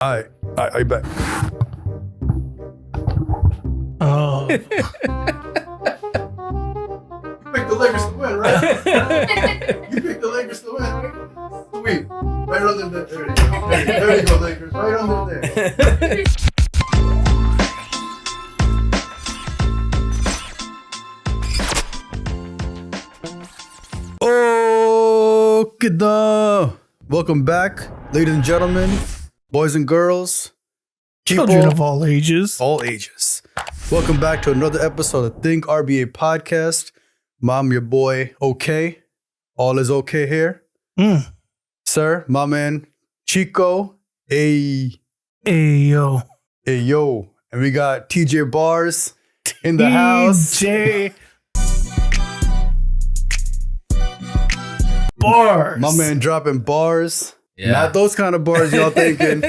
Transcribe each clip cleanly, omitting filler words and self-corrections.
All right, you back. Oh. You picked the Lakers to win, right? You picked the Lakers to win, right? Sweet. Right under there. There you go, Lakers. Right under there. Okay, welcome back, ladies and gentlemen, boys and girls, Children of all ages. all ages. Welcome back to another episode of Think RBA podcast. I'm your boy, OK. All is okay here. Sir, my man, Chico, Hey, yo. yo. And we got TJ Barz in the house. TJ Barz. My man dropping bars. Yeah. Not those kind of bars y'all thinking.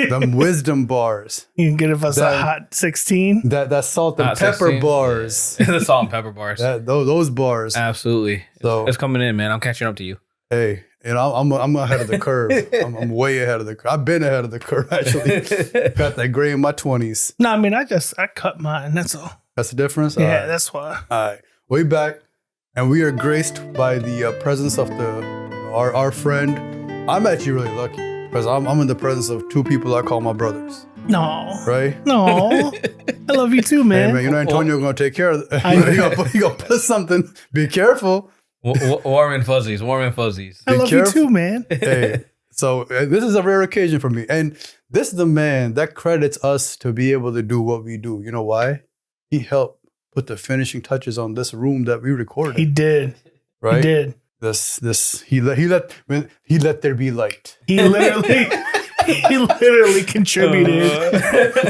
Them wisdom bars. You can give us a hot 16. That salt and Hot pepper 16. bars. The salt and pepper bars. Those bars. Absolutely. So- It's coming in, man. I'm catching up to you. Hey, and I'm ahead of the curve. I'm way ahead of the curve. I've been ahead of the curve, actually. Got that gray in my 20s. No, I mean, I cut mine. That's all. That's the difference? Yeah, All right. that's why. All right. We back, and we are graced by the presence of our friend. I'm actually really lucky because I'm in the presence of two people I call my brothers, No. right? No. I love you too, Hey, man. man, you know Antonio going to take care of I know. he gonna put something. Be careful. Warm and fuzzies. Warm and fuzzies. I Be love careful. you too, man. Hey, so this is a rare occasion for me. And this is the man that credits us to be able to do what we do. You know why? He helped put the finishing touches on this room that we recorded. He did. right? He did. He let there be light. He literally contributed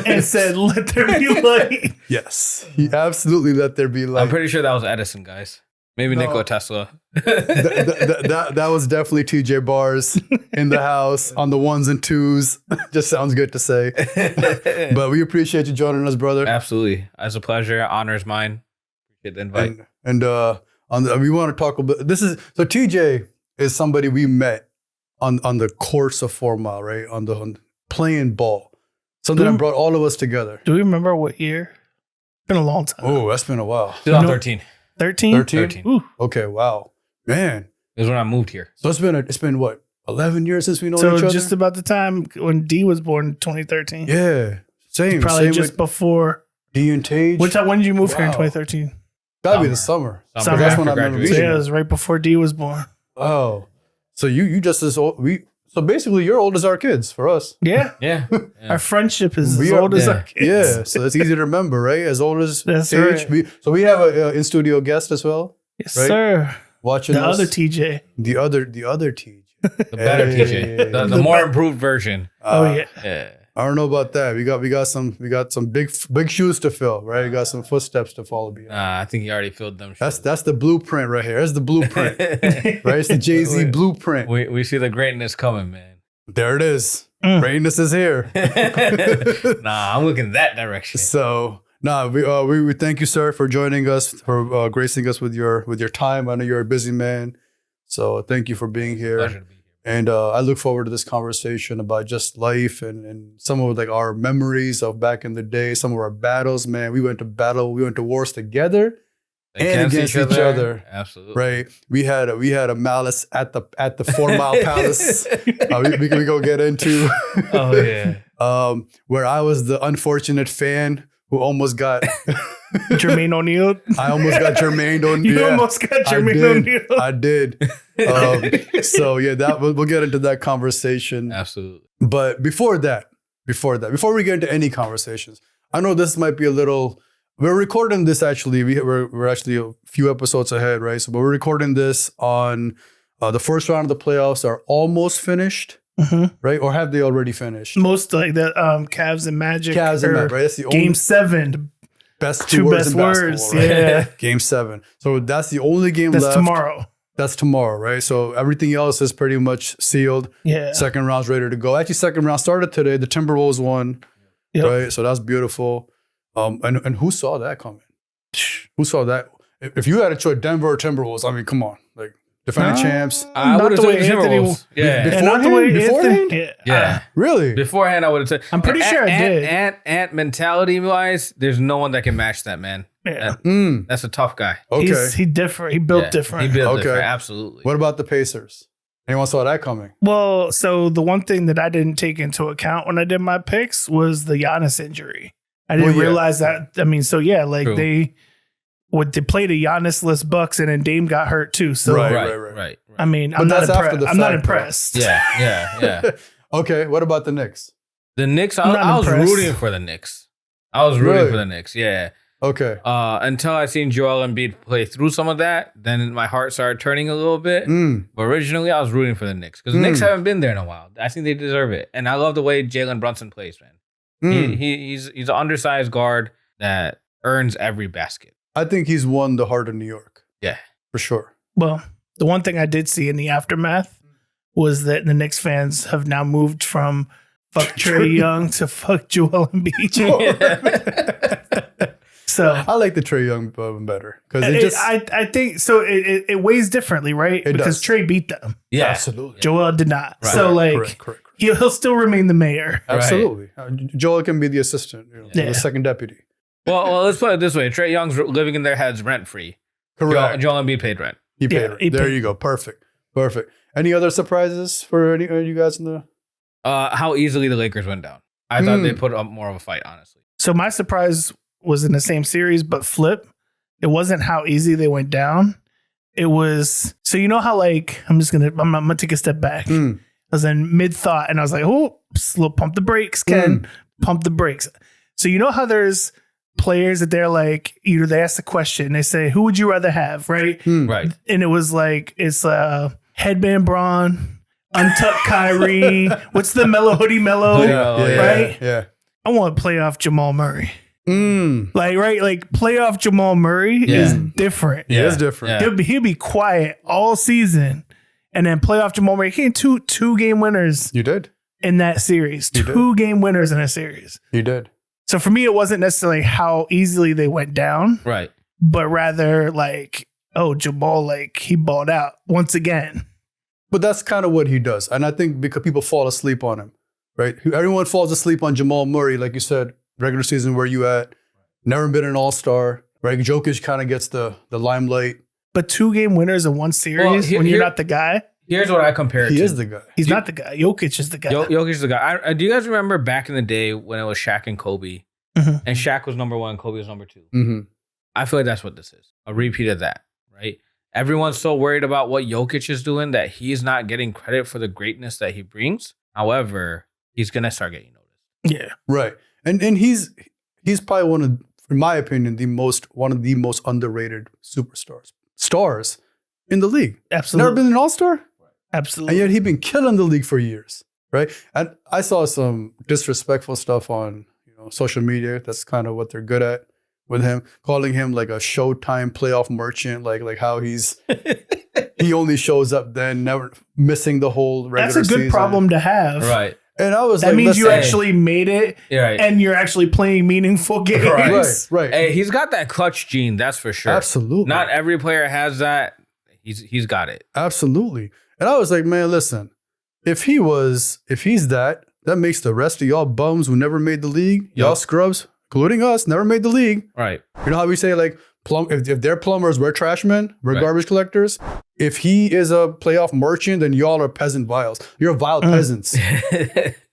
and said, "Let there be light." Yes. He absolutely let there be light. I'm pretty sure that was Edison, guys. Maybe No. Nikola Tesla. that was definitely TJ Barz in the house on the ones and twos. Just sounds good to say. But we appreciate you joining us, brother. Absolutely. It's a pleasure. Honor is mine. Appreciate the invite. We want to talk about so TJ is somebody we met on the course of 4 Mile, right? On playing ball. Something that brought all of us together. Do we remember what year? Been a long time. Oh, that's been a while. 2013. 13? 13. Ooh. Okay, wow. Man. It was when I moved here. So it's been what, 11 years since we know So each other? just about the time when D was born in 2013. Yeah. Same. Probably Same just with before. D and Tage. When did you move here in Wow. 2013? Gotta be the summer. Summer. That's when I After remember So meeting graduation. yeah, it you. was right before D was born. Oh. So you just as old so basically you're old as our kids for us. Yeah. Yeah. Our friendship is We as are- old as yeah. our kids. Yeah, so it's easy to remember, right? As old as That's Tage. right. So we have a in studio guest as well, Yes, Right? sir. watching The us. other TJ. the other TJ. The better Hey. TJ. The more improved version. Oh, yeah. Yeah. I don't know about that. We got some big shoes to fill, right? We got some footsteps to follow behind. I think he already filled them. That's the blueprint right here. That's the blueprint, right? It's the Jay-Z blueprint. we see the greatness coming, man. There it is. Mm. Greatness is here. Nah, I'm looking that direction. So, we thank you, sir, for joining us, for gracing us with your time. I know you're a busy man, so thank you for being here. Pleasure to be here. And I look forward to this conversation about just life and some of like our memories of back in the day, some of our battles. Man, we went to wars together and against each other. Absolutely. Right? We had a malice at the 4 Mile Palace. We go get into. Oh yeah. Where I was the unfortunate fan who almost got. Jermaine O'Neal. I almost got Jermaine O'Neal. You almost got Jermaine O'Neal. I did. So yeah, we'll get into that conversation. Absolutely. But before we get into any conversations, I know this might be a little. We're recording this actually. We're actually a few episodes ahead, right? So, but we're recording this on the first round of the playoffs are almost finished, right? Or have they already finished? Most like the Cavs and Magic. Cavs and or Magic, right? That's the Game only 7. The best two two words best in words. basketball, right? Yeah. Game 7. So that's the only game That's left. tomorrow. That's tomorrow, right? So everything else is pretty much sealed. Yeah. Second round's ready to go. Actually, second round started today. The Timberwolves won, Yep. right? So that's beautiful. And who saw that coming? Who saw that? If you had a choice, Denver or Timberwolves, I mean, come on. Like, defending champs. I Not would have the way said Anthony- Timberwolves. Yeah. And not the way Beforehand? Anthony- Yeah. Really? Beforehand, I would have said. I'm pretty sure I did. Ant mentality wise, there's no one that can match that, man. Yeah. That's a tough guy. Okay. He different. He built Yeah, different. He built Okay. different. Absolutely. What about the Pacers? Anyone saw that coming? Well, so the one thing that I didn't take into account when I did my picks was the Giannis injury. I didn't Well, yeah. realize that. I mean, so yeah, like True. they played a Giannis-less Bucks, and then Dame got hurt too. So Right. I mean, But I'm not that's after impressed. the I'm not fact, though. impressed. Yeah. Okay. What about the Knicks? The Knicks, I'm not I was impressed. rooting for the Knicks. I was rooting Really? for the Knicks. Yeah. Okay. Until I seen Joel Embiid play through some of that, then my heart started turning a little bit. But originally, I was rooting for the Knicks because the Knicks haven't been there in a while. I think they deserve it, and I love the way Jalen Brunson plays, man. He's an undersized guard that earns every basket. I think he's won the heart of New York. Yeah. For sure. Well, the one thing I did see in the aftermath was that the Knicks fans have now moved from fuck Trey Young to fuck Joel Embiid. So I like the Trae Young better because it just I think so. It weighs differently, right? It Because does. Trey beat them. Yeah. absolutely. Joel did not. Right. So like Correct. he'll still remain the mayor. Absolutely. Joel can be the assistant, Yeah. the second deputy. Well, let's put it this way: Trey Young's living in their heads rent free. Correct. Joel Embiid paid rent. He paid Yeah, her. he There paid. you go. Perfect. Any other surprises for any of you guys in the? How easily the Lakers went down. I thought they put up more of a fight, honestly. So my surprise was in the same series, but flip. It wasn't how easy they went down. It was so you know how like I'm gonna take a step back. I was in mid thought and I was like, oh, slow, pump the brakes, Ken. Pump the brakes. So you know how there's players that they're like, either they ask the question, they say, who would you rather have, right? Right. And it was like, it's headband Braun, untucked Kyrie. What's the mellow hoodie mellow? right? Yeah. I want playoff Jamal Murray. Like, right? Like playoff Jamal Murray Yeah. is different. It is different. Yeah. He'll be quiet all season. And then playoff Jamal Murray, he had two game winners You did. in that series. He did. 2 game winners in a series. You did. So for me, it wasn't necessarily how easily they went down, Right. but rather like, oh, Jamal, like he balled out once again. But that's kind of what he does, and I think because people fall asleep on him, right? Everyone falls asleep on Jamal Murray, like you said. Regular season, where you at? Never been an all-star, right? Jokic kind of gets the limelight. But 2 game winners in one series Well, when you're not the guy, Here's what I compare it He to. is the guy. he's not the guy. Jokic is the guy. Jokic is the guy. Do you guys remember back in the day when it was Shaq and Kobe, Mhm. and Shaq was number 1, Kobe was number 2? Mm-hmm. I feel like that's what this is. A repeat of that, right? Everyone's so worried about what Jokic is doing that he's not getting credit for the greatness that he brings. However, he's gonna start getting noticed. Yeah. Right, and he's probably in my opinion, one of the most underrated stars in the league. Absolutely. Never been an all-star, Absolutely. and yet he's been killing the league for years, right? And I saw some disrespectful stuff on social media. That's kind of what they're good at with him, calling him like a Showtime playoff merchant, like how he only shows up then, never missing the whole regular That's a good season. problem to have. Right. And I was That like, means you listen, actually made it Yeah, right. and you're actually playing meaningful games. right. Hey, he's got that clutch gene, that's for sure. Absolutely. Not every player has that. He's got it. Absolutely. And I was like, man, listen, if he's that makes the rest of y'all bums who never made the league, y'all scrubs, including us, never made the league. Right. You know how we say like, if they're plumbers, we're trash men, we're garbage collectors. If he is a playoff merchant, then y'all are peasant vials. You're vile peasants.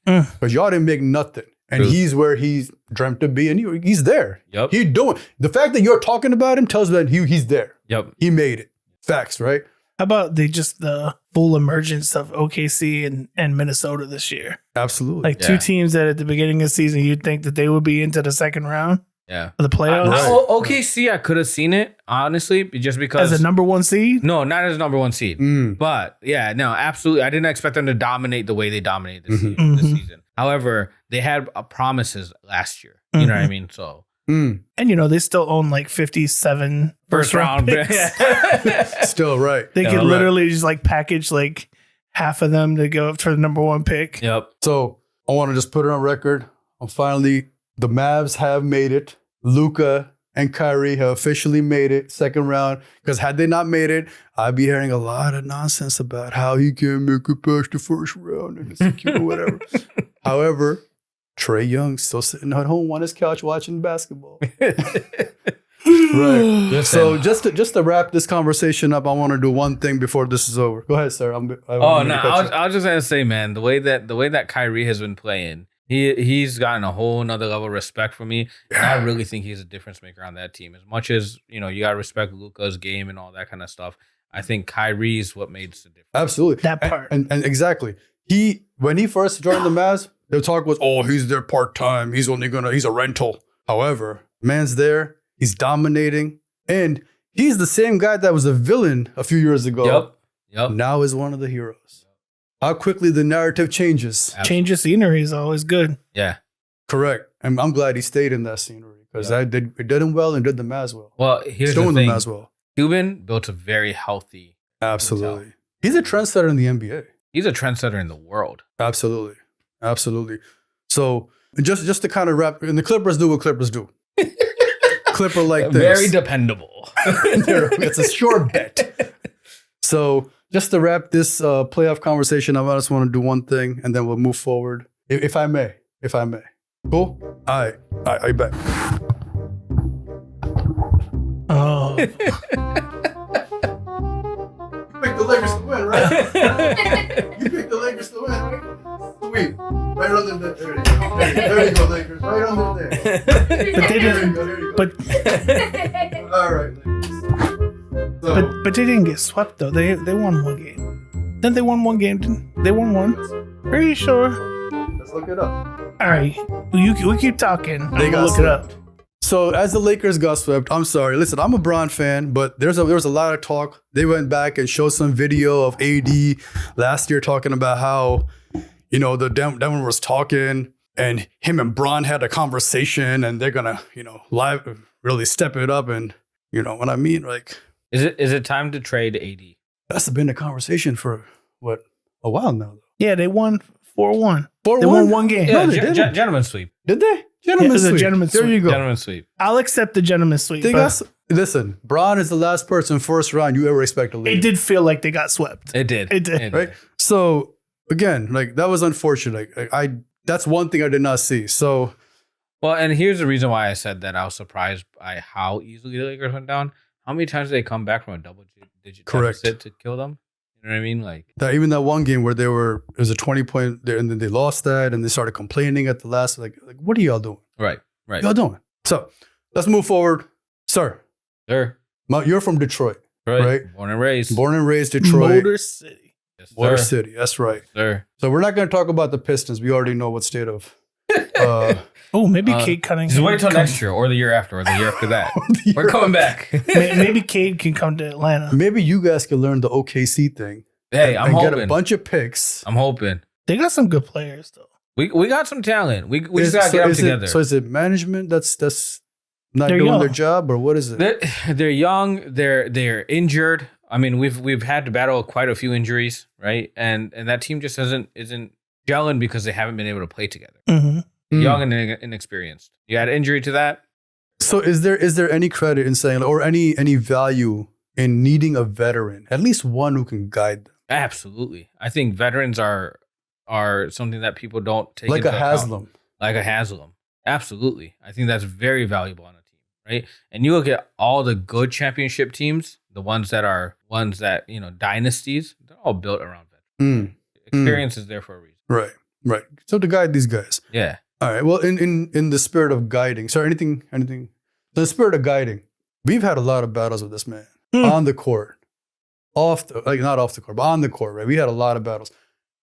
Because y'all didn't make nothing. And True. he's where he's dreamt to be. And he's there. Yep. He's doing. The fact that you're talking about him tells me that he's there. Yep. He made it. Facts, right? How about the full emergence of OKC and Minnesota this year? Absolutely. Like 2 teams that at the beginning of the season, you'd think that they would be into the second round Yeah. of the playoffs Right. OKC, I could have seen it, honestly, just because. as a number 1 seed. No, not as number 1 seed. But yeah, no, absolutely. I didn't expect them to dominate the way they dominated this season. However, they had promises last year. You know what I mean? So. And they still own like 57 first round picks. Still right. They could literally just like package like half of them to go up for the number 1 pick. Yep. So I want to just put it on record. The Mavs have made it. Luka and Kyrie have officially made it second round. Because had they not made it, I'd be hearing a lot of nonsense about how he can't make it past the first round and it's cute or whatever. However, Trae Young still sitting at home on his couch watching basketball. Right. Listen. So just to wrap this conversation up, I want to do one thing before this is over. Go ahead, sir. I was just gonna say, man, the way that Kyrie has been playing, he's gotten a whole nother level of respect for me. And I really think he's a difference maker on that team. As much as you gotta respect Luka's game and all that kind of stuff, I think Kyrie's what made the difference. Absolutely, that part, and exactly. When he first joined the Mavs, the talk was, oh, he's there part time. He's a rental. However, man's there. He's dominating, and he's the same guy that was a villain a few years ago. Yep. Now is one of the heroes. How quickly the narrative changes. Absolutely. Change of scenery is always good. Yeah. Correct. And I'm glad he stayed in that scenery because it did him well and did the Mavs well. Well, here's Still the in thing. the Mavs well. Cuban built a very healthy. Absolutely. mentality. He's a trendsetter in the NBA. He's a trendsetter in the world. Absolutely. So just to kind of wrap, and the Clippers do what Clippers do. Clipper like this. Very dependable. It's a sure bet. So just to wrap this playoff conversation, I just want to do one thing and then we'll move forward. If I may. Cool? All right, I bet. Oh. You picked the Lakers to win, right? You picked the Lakers to win, right? Sweet. Right under the there you go, Lakers. Right under there. But they didn't. There you go. But All right, Lakers. So, but they didn't get swept though. They won one game. Then they won one game. They won one. Pretty sure. let's look it up. All right, we keep talking. They I'm got gonna look it up. swept. So as the Lakers got swept, I'm sorry. Listen, I'm a Bron fan, but there was a lot of talk. They went back and showed some video of AD last year talking about how, the Denver was talking and him and Bron had a conversation and they're gonna, live really step it up and what I mean? Like, Is it time to trade AD? that's been a conversation for a while now. Yeah, they won 4-1. 4-1? They won one game. No, they didn't. Gentleman's sweep. Did they? Yeah, it Gentlemen's was a sweep. gentleman's There sweep. you go. Gentleman's sweep. I'll accept the gentleman's sweep. They But listen, Bron is the last person first round you ever expect to leave. it did feel like they got swept. It did. It did. Right? So again, like that was unfortunate. That's one thing I did not see. So Well, and here's the reason why I said that I was surprised by how easily the Lakers went down. How many times did they come back from a double-digit Correct. deficit to kill them? You know what I mean? Like, even that one game where it was a 20-point there, and then they lost that, and they started complaining at the last. Like what are y'all doing? right. Y'all doing? So let's move forward, sir. Sure. You're from Detroit, right? Born and raised. Born and raised Detroit, Motor City. Yes, Motor sir. City. That's right. Sir. So we're not going to talk about the Pistons. We already know what state of. Oh, maybe Cade Cunningham. Just wait till can- next year or the year after or the year after that. We're coming back. Maybe Cade can come to Atlanta. Maybe you guys can learn the OKC thing. Hey, I'm and hoping. get a bunch of picks. I'm hoping. They got some good players though. We got some talent. We just gotta get them together. So is it management that's not They're doing young. their job, or what is it? They're young. They're injured. I mean, we've had to battle quite a few injuries, right? And that team just isn't gelling because they haven't been able to play together. Mm-hmm. Young and inexperienced. You had injury to that. So is there any credit in saying, or any value in needing a veteran, at least one who can guide them, Absolutely. I think veterans are something that people don't take like a into account. Haslam? Like a Haslam. Absolutely. I think that's very valuable on a team, right? And you look at all the good championship teams, the ones that dynasties, they're all built around veterans. Experience is there for a reason. Right. So to guide these guys. Yeah. All right. Well, in the spirit of guiding, so anything. The spirit of guiding, we've had a lot of battles with this man on the court, not off the court, but on the court. Right. We had a lot of battles.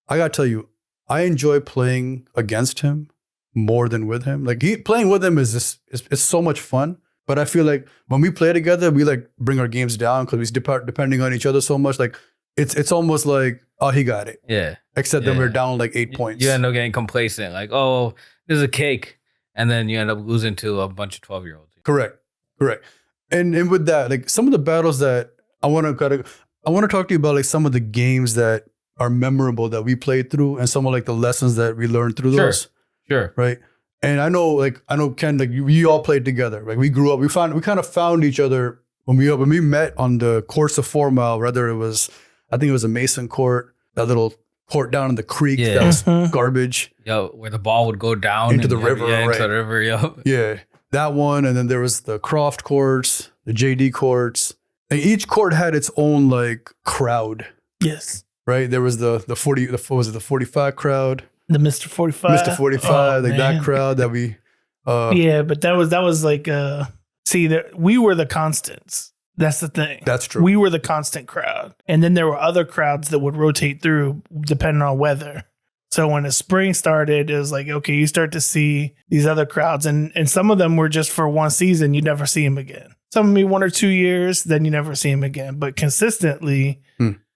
I gotta tell you, I enjoy playing against him more than with him. Like playing with him is so much fun. But I feel like when we play together, we like bring our games down because we depending on each other so much. Like it's almost like, oh, he got it. Yeah. Except then Yeah. we're down like 8 points. You end up getting complacent, like, oh, this is a cake. And then you end up losing to a bunch of 12-year-olds. Correct. And with that, like some of the battles that I want to talk to you about, like some of the games that are memorable that we played through and some of like the lessons that we learned through those. Sure. Right. And I know Ken, like we all played together. Like we grew up, we kind of found each other when we met on the course of 4 Mile, whether it was, I think it was a Mason court, that little court down in the creek that was garbage. Yo, where the ball would go down into the river, right? Into the river, yo. Yeah, that one. And then there was the Croft courts, the JD courts. And each court had its own like crowd. Yes. Right? There was the 45 crowd? The Mr. 45. Mr. 45, like that crowd that we yeah, but that was like we were the constants. That's the thing. That's true. We were the constant crowd. And then there were other crowds that would rotate through depending on weather. So when the spring started, it was like, okay, you start to see these other crowds. And some of them were just for one season. You never see them again. Some of me 1 or 2 years, then you never see them again. But consistently,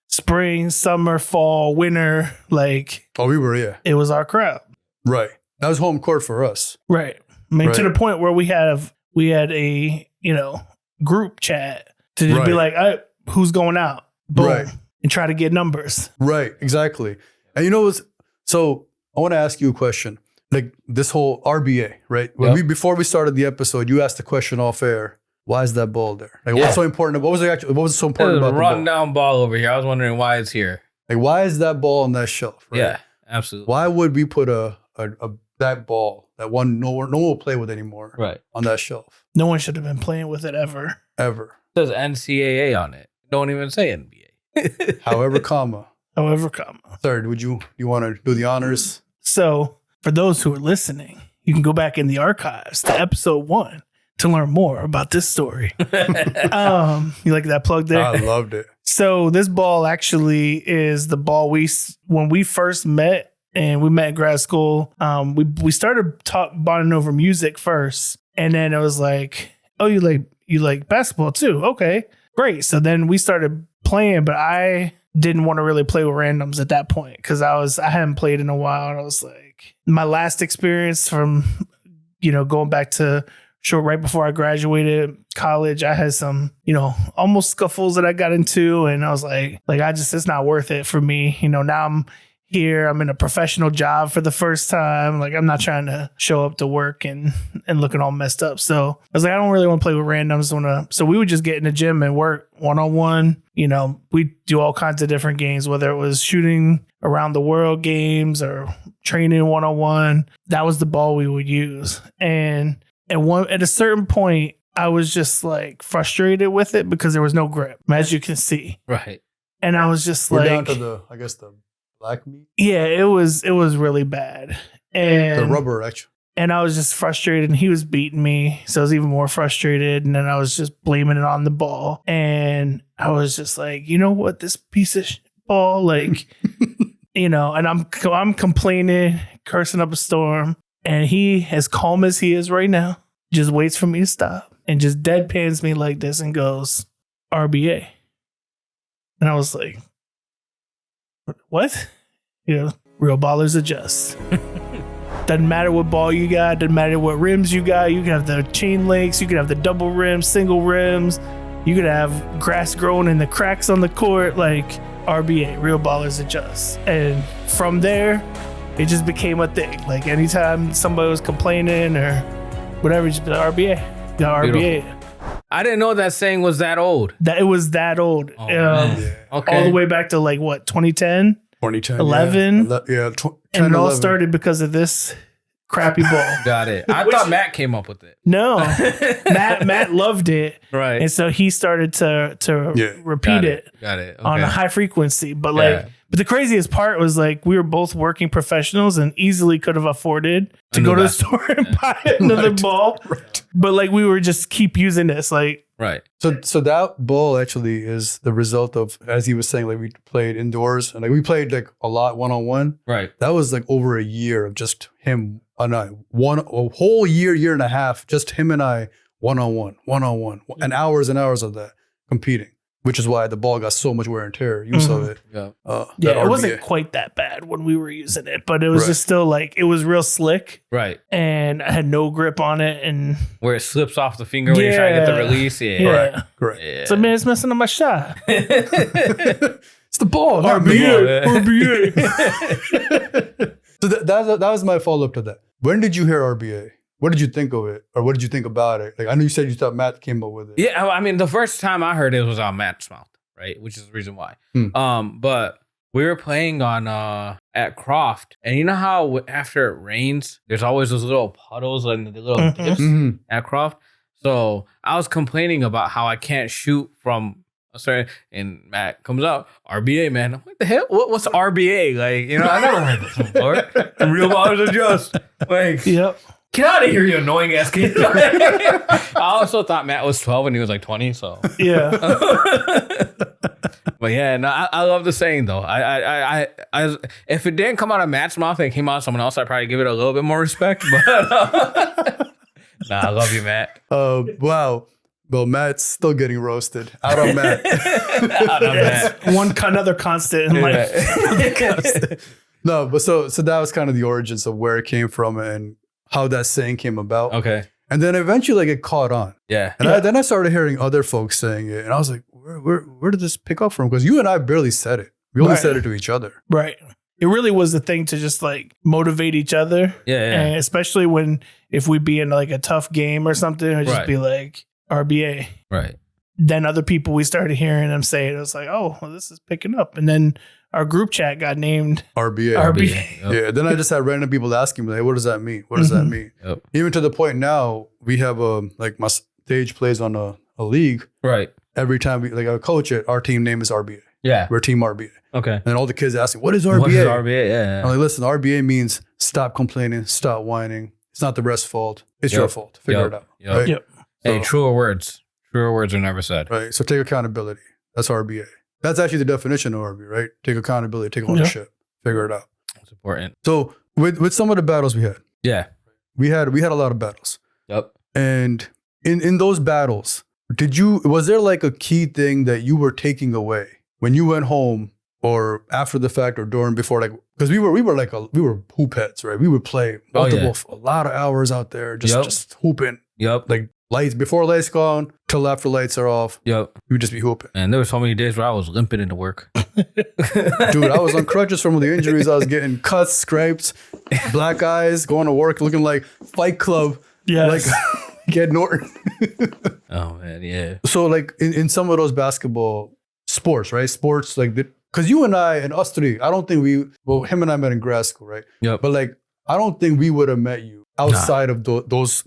spring, summer, fall, winter, like... Oh, we were, yeah. It was our crowd. Right. That was home court for us. Right. I mean, to the point where we had a, group chat to just be like, who's going out? Boom. And try to get numbers. Right. Exactly. And so I want to ask you a question. Like this whole RBA, right? Before we started the episode, you asked the question off air. Why is that ball there? Like, what's so important? What was so important about the ball? Rundown ball over here. I was wondering why it's here. Like, why is that ball on that shelf? Right? Yeah, absolutely. Why would we put that ball that no one will play with anymore on that shelf? No one should have been playing with it ever. Ever. It says NCAA on it. Don't even say NBA. However, comma. Third, you want to do the honors? So, for those who are listening, you can go back in the archives to episode 1 to learn more about this story. You like that plug there? I loved it. So this ball actually is the ball when we first met, and we met in grad school. We started bonding over music first, and then it was like, oh, you like basketball too? Okay, great. So then we started playing, but I didn't want to really play with randoms at that point because I hadn't played in a while, and I was like, my last experience from going back to right before I graduated college, I had some, almost scuffles that I got into. And I was like, it's not worth it for me. Now I'm here, I'm in a professional job for the first time. Like, I'm not trying to show up to work and looking all messed up. So I was like, I don't really want to play with randoms. So we would just get in the gym and work one-on-one. We do all kinds of different games, whether it was shooting around the world games or training one-on-one. That was the ball we would use. And at a certain point, I was just like frustrated with it because there was no grip, as you can see. Right. And I was just We're down to the black meat. Yeah, it was really bad. And the rubber, actually. And I was just frustrated, and he was beating me. So I was even more frustrated. And then I was just blaming it on the ball. And I was just like, you know what, this piece of ball, like, and I'm complaining, cursing up a storm. And he, as calm as he is right now, just waits for me to stop and just deadpans me like this and goes, RBA. And I was like, what? Real ballers adjust. Doesn't matter what ball you got. Doesn't matter what rims you got. You can have the chain links. You can have the double rims, single rims. You could have grass growing in the cracks on the court. Like, RBA, real ballers adjust. And from there, it just became a thing. Like, anytime somebody was complaining or whatever, just be like, RBA. The RBA. I didn't know that saying was that old. That it was that old. Okay. All the way back to 2010? 2010. 11? Yeah. 10, and it all 11. started because of this crappy ball. Got it. I thought Matt came up with it. No. Matt loved it. Right. And so he started to repeat it. Got it. Okay. On a high frequency. But but the craziest part was we were both working professionals and easily could have afforded to go to the store and buy another ball. Right. But we were just keep using this. Right. So that ball actually is the result of, as he was saying, we played indoors and we played a lot one-on-one. Right. That was over a year of just him and I, a whole year and a half, just him and I one-on-one, and hours of that competing. Which is why the ball got so much wear and tear. You saw it. Yeah. It wasn't quite that bad when we were using it, but it was just still it was real slick. Right. And I had no grip on it. And where it slips off the finger when you're trying to get the release. Yeah. Correct. Yeah. So, man, it's messing up my shot. It's the ball. RBA. So that was my follow up to that. When did you hear RBA? What did you think of it, or what did you think about it? Like I know you said you thought Matt came up with it. Yeah, I mean, the first time I heard it was on Matt's mouth, right? Which is the reason why. But we were playing on at Croft, and you know how after it rains, there's always those little puddles and the little dips at Croft. So I was complaining about how I can't shoot from a certain, and Matt comes out, RBA, man. I'm like, what the hell? What's RBA? Like, you know, I never heard this before. The real ballers are just like, Yep. Get out of here, you annoying ass kid. I also thought Matt was 12 and he was like 20, so. Yeah. But yeah, no, I love the saying though. I if it didn't come out of Matt's mouth and it came out of someone else, I'd probably give it a little bit more respect. But nah, I love you, Matt. Wow. Well, Matt's still getting roasted. Out on Matt. Out on Matt. Another constant in life. No, but so that was kind of the origins of where it came from and how that saying came about. Okay. And then eventually like, it caught on. Yeah. And then I started hearing other folks saying it. And I was like, where did this pick up from? Because you and I barely said it. We only said it to each other. Right. It really was the thing to just like motivate each other. Yeah. And especially if we'd be in like a tough game or something, it'd just be like RBA. Right. Then other people, we started hearing them say it. It was like, oh, well, this is picking up. And then our group chat got named RBA. Yep. Yeah. Then I just had random people asking me, like, what does that mean? What does that mean? Yep. Even to the point now, we have like my stage plays on a league. Right. Every time we like I coach it, our team name is RBA. Yeah. We're Team RBA. Okay. And all the kids asking, what is RBA? What is RBA? Yeah. I'm like, listen, RBA means stop complaining, stop whining. It's not the rest's fault. It's your fault. Figure it out. Right? Yep. Hey, truer words. Truer words are never said. Right. So take accountability. That's RBA. That's actually the definition of RBA, right? Take accountability, take ownership, figure it out. It's important. So with some of the battles we had, we had a lot of battles. Yep. And in those battles, was there like a key thing that you were taking away when you went home or after the fact or during, before, like, because we were hoop heads, right? We would play a lot of hours out there, just hooping. Yep. Like lights, before lights go on till after lights are off. Yep. We would just be hooping. And there were so many days where I was limping into work. Dude, I was on crutches from the injuries. I was getting cuts, scrapes, black eyes, going to work looking like Fight Club. Yes. Like Ed Norton. Oh man, yeah. So like in some of those basketball sports, right? Sports like because you and I and us three, I don't think him and I met in grad school, right? Yep. But like I don't think we would have met you outside of those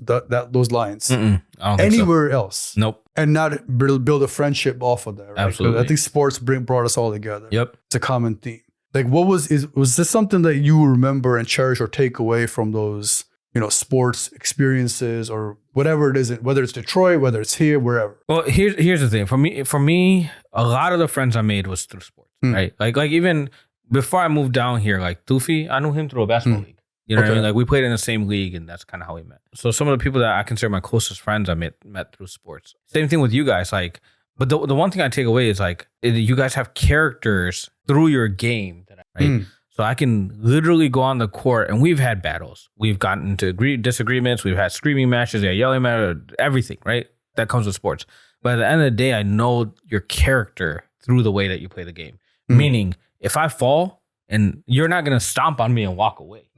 lines. I don't think anywhere else. Nope. And not build a friendship off of that, right? Absolutely. I think sports brought us all together. Yep. It's a common theme. Like was this something that you remember and cherish or take away from those, sports experiences or whatever it is, whether it's Detroit, whether it's here, wherever? Well, here's the thing. For me, a lot of the friends I made was through sports, right? Like even before I moved down here, like Tufi, I knew him through a basketball league. You know what I mean? Like we played in the same league, and that's kind of how we met. So some of the people that I consider my closest friends, I met through sports. Same thing with you guys. Like, but the one thing I take away is like you guys have characters through your game, right? So I can literally go on the court, and we've had battles. We've gotten into disagreements. We've had screaming matches, yelling matches, everything, right? That comes with sports. But at the end of the day, I know your character through the way that you play the game. Meaning, if I fall, and you're not going to stomp on me and walk away,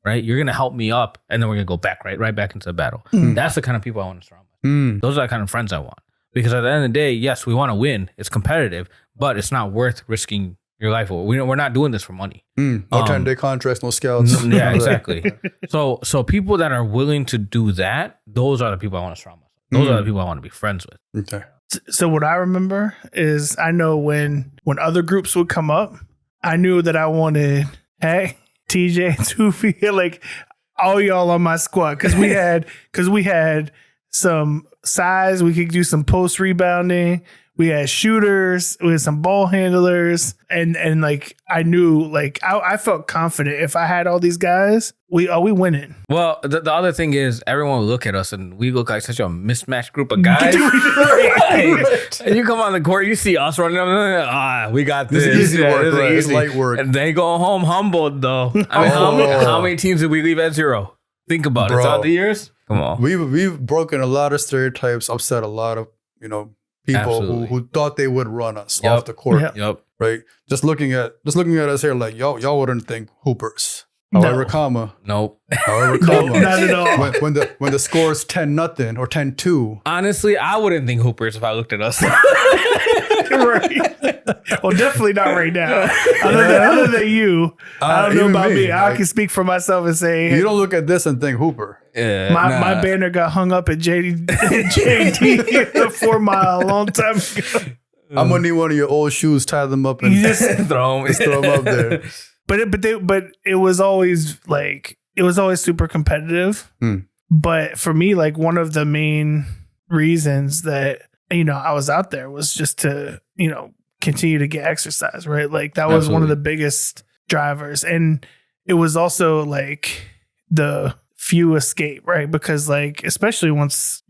right? You're going to help me up, and then we're going to go back, right back into the battle. That's the kind of people I want to surround myself. Those are the kind of friends I want. Because at the end of the day, yes, we want to win. It's competitive, but it's not worth risking your life over. We're not doing this for money. No 10-day contracts, no scouts. Yeah, exactly. So people that are willing to do that, those are the people I want to surround myself. Those are the people I want to be friends with. Okay. So what I remember is I know when other groups would come up, I knew that I wanted TJ, Tufi, like all y'all on my squad because we had some size. We could do some post rebounding. We had shooters. We had some ball handlers, and like I knew, like I felt confident if I had all these guys, we winning. Well, the other thing is everyone will look at us and we look like such a mismatched group of guys. And you come on the court, you see us running up, we got this. This is easy work, right? It's It's light work. And they go home humbled though. I mean, how many teams did we leave at 0? Think about it. Throughout the years. Come on. We've broken a lot of stereotypes, upset a lot of people who thought they would run us off the court. Yep. Right. Just looking at us here, like y'all wouldn't think hoopers. However, No. comma. Nope. However, No, comma. not at all. When the score is 10-0 or 10-2. Honestly, I wouldn't think Hoopers if I looked at us. Right. Well, definitely not right now. Other than you, I don't know even me. me, I like- can speak for myself and say You don't look at this and think Hooper. Yeah, my banner got hung up at JD the 4 Mile a long time ago. I'm gonna need one of your old shoes, tie them up, and You just throw them. throw them up there. but it was always super competitive. But for me, like one of the main reasons that I was out there was just to continue to get exercise, right? Like that was one of the biggest drivers, and it was also like the few escape, right? Because like especially once